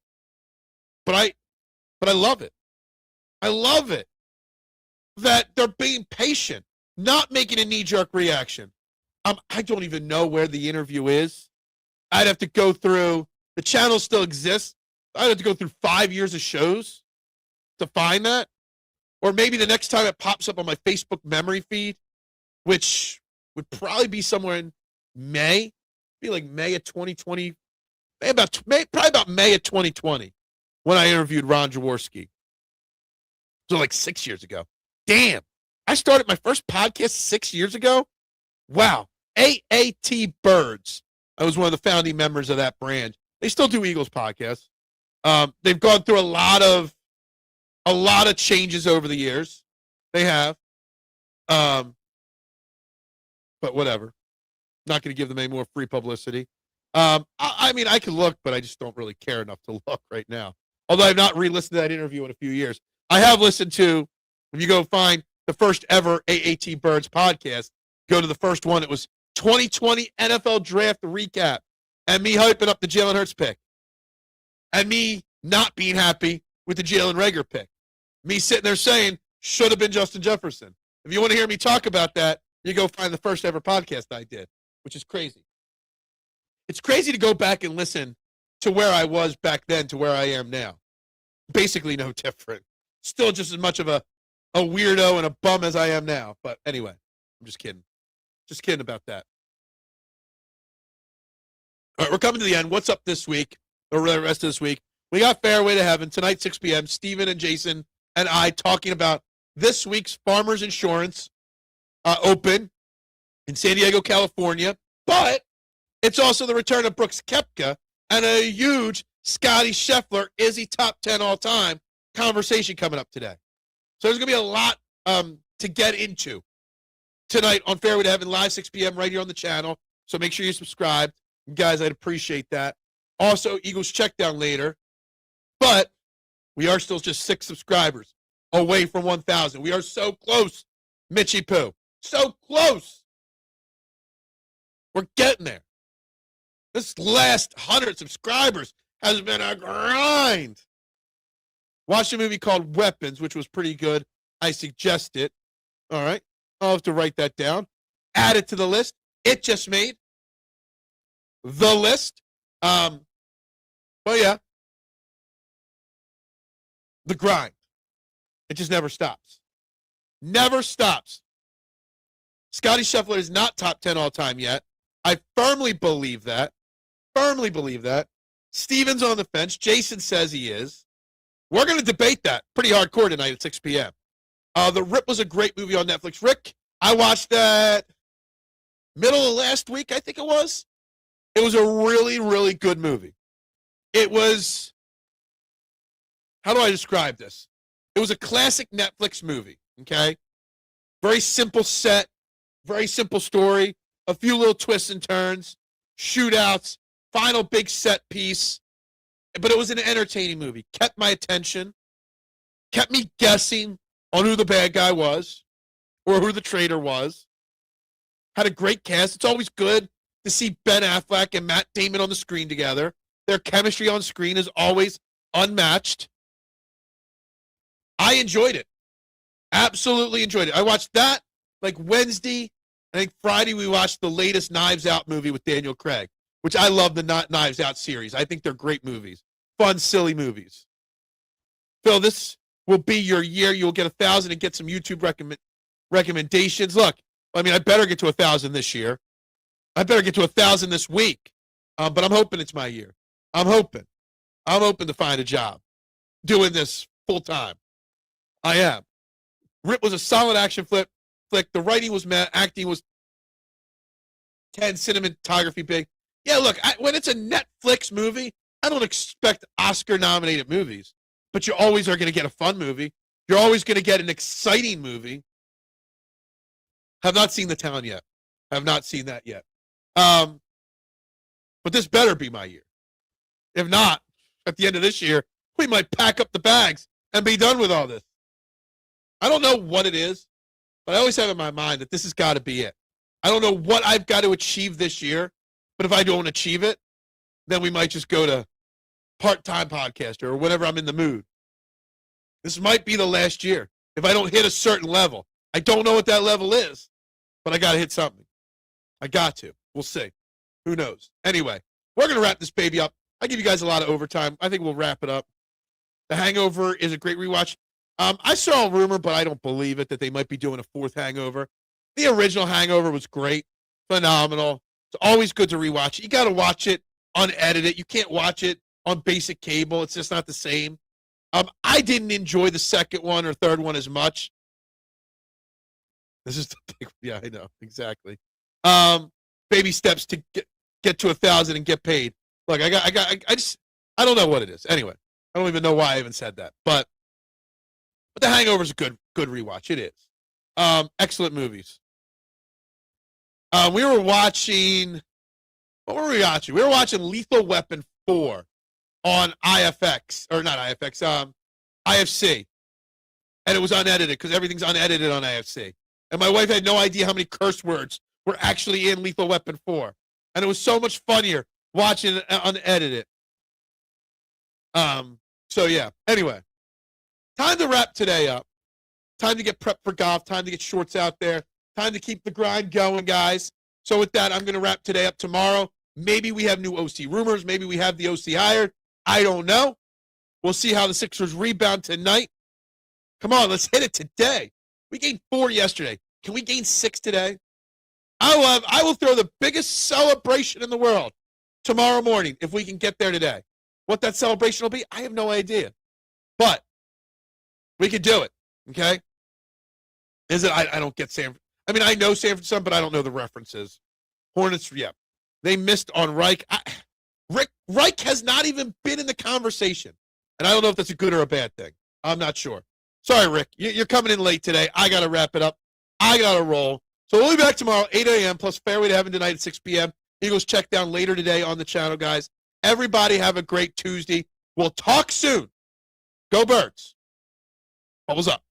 But I love it. I love it that they're being patient, not making a knee-jerk reaction. I don't even know where the interview is. I'd have to go through, the channel still exists. I'd have to go through 5 years of shows to find that. Or maybe the next time it pops up on my Facebook memory feed, which would probably be somewhere in May. Be like May of 2020. Probably about May of 2020 when I interviewed Ron Jaworski. So like 6 years ago. Damn. I started my first podcast 6 years ago. Wow. AAT Birds. I was one of the founding members of that brand. They still do Eagles podcasts. They've gone through a lot of changes over the years. They have. But whatever. Not going to give them any more free publicity. I mean, I could look, but I just don't really care enough to look right now. Although I've not re-listened to that interview in a few years. I have listened to, if you go find the first ever AAT Birds podcast, go to the first one. It was 2020 NFL Draft Recap. And me hyping up the Jalen Hurts pick. And me not being happy with the Jalen Reagor pick. Me sitting there saying, should have been Justin Jefferson. If you want to hear me talk about that, you go find the first ever podcast I did, which is crazy. It's crazy to go back and listen to where I was back then to where I am now. Basically no different. Still just as much of a weirdo and a bum as I am now. But anyway, I'm just kidding. Just kidding about that. All right, we're coming to the end. What's up this week, or the rest of this week? We got Fairway to Heaven tonight, 6 p.m. Steven and Jason and I talking about this week's Farmers Insurance Open in San Diego, California. But it's also the return of Brooks Koepka and a huge Scotty Scheffler, is he top 10 all-time conversation coming up today. So there's going to be a lot to get into tonight on Fairway to Heaven, live 6 p.m. right here on the channel. So make sure you subscribe. Guys, I'd appreciate that. Also, Eagles check down later. But we are still just 6 subscribers away from 1,000. We are so close, Mitchie Poo. So close. We're getting there. This last 100 subscribers has been a grind. Watched a movie called Weapons, which was pretty good. I suggest it. All right. I'll have to write that down. Add it to the list. It just made the list. But yeah. The grind. It just never stops. Never stops. Scottie Scheffler is not top 10 all-time yet. I firmly believe that. Firmly believe that. Steven's on the fence. Jason says he is. We're going to debate that pretty hardcore tonight at 6 p.m. The Rip was a great movie on Netflix. Rick, I watched that middle of last week, I think it was. It was a really, really good movie. It was, how do I describe this? It was a classic Netflix movie, okay? Very simple set, very simple story, a few little twists and turns, shootouts, final big set piece. But it was an entertaining movie. Kept my attention, kept me guessing on who the bad guy was or who the traitor was. Had a great cast. It's always good to see Ben Affleck and Matt Damon on the screen together. Their chemistry on screen is always unmatched. I enjoyed it. Absolutely enjoyed it. I watched that like Wednesday. I think Friday we watched the latest Knives Out movie with Daniel Craig, which I love the Knives Out series. I think they're great movies. Fun, silly movies. Phil, this will be your year. You'll get 1,000 and get some YouTube recommendations. Look, I mean, I better get to 1,000 this year. I better get to 1,000 this week. But I'm hoping it's my year. I'm hoping to find a job doing this full time. I am. Rip was a solid action flick. The writing was mad. Acting was 10. Cinematography big. Yeah, look, when it's a Netflix movie, I don't expect Oscar-nominated movies, but you always are going to get a fun movie. You're always going to get an exciting movie. Have not seen The Town yet. Have not seen that yet. But this better be my year. If not, at the end of this year, we might pack up the bags and be done with all this. I don't know what it is, but I always have in my mind that this has got to be it. I don't know what I've got to achieve this year, but if I don't achieve it, then we might just go to part-time podcaster or whenever I'm in the mood. This might be the last year. If I don't hit a certain level, I don't know what that level is, but I got to hit something. I got to. We'll see. Who knows? Anyway, we're going to wrap this baby up. I give you guys a lot of overtime. I think we'll wrap it up. The Hangover is a great rewatch. I saw a rumor, but I don't believe it, that they might be doing a 4th Hangover. The original Hangover was great. Phenomenal. It's always good to rewatch it. You got to watch it unedited. You can't watch it on basic cable. It's just not the same. I didn't enjoy the second one or third one as much. This is the big, yeah, I know, exactly. Baby steps to get to 1,000 and get paid. Look, I don't know what it is. Anyway, I don't even know why I even said that. But The Hangover is a good rewatch. It is. Excellent movies. We were watching. What were we watching? We were watching Lethal Weapon 4 on IFX, or not IFX, IFC. And it was unedited because everything's unedited on IFC. And my wife had no idea how many curse words were actually in Lethal Weapon 4. And it was so much funnier watching it unedited. So, yeah. Anyway, time to wrap today up. Time to get prepped for golf. Time to get shorts out there. Time to keep the grind going, guys. So with that, I'm going to wrap today up. Tomorrow, maybe we have new OC rumors. Maybe we have the OC hired. I don't know. We'll see how the Sixers rebound tonight. Come on, let's hit it today. We gained 4 yesterday. Can we gain 6 today? I will throw the biggest celebration in the world tomorrow morning if we can get there today. What that celebration will be, I have no idea. But we could do it, okay? Is it? I don't get San. I mean, I know Sanford some, but I don't know the references. Hornets, yeah. They missed on Reich. Reich has not even been in the conversation. And I don't know if that's a good or a bad thing. I'm not sure. Sorry, Rick. You're coming in late today. I got to wrap it up. I got to roll. So we'll be back tomorrow, 8 a.m., plus Fairway to Heaven tonight at 6 p.m. Eagles check down later today on the channel, guys. Everybody have a great Tuesday. We'll talk soon. Go Birds. Bubbles up.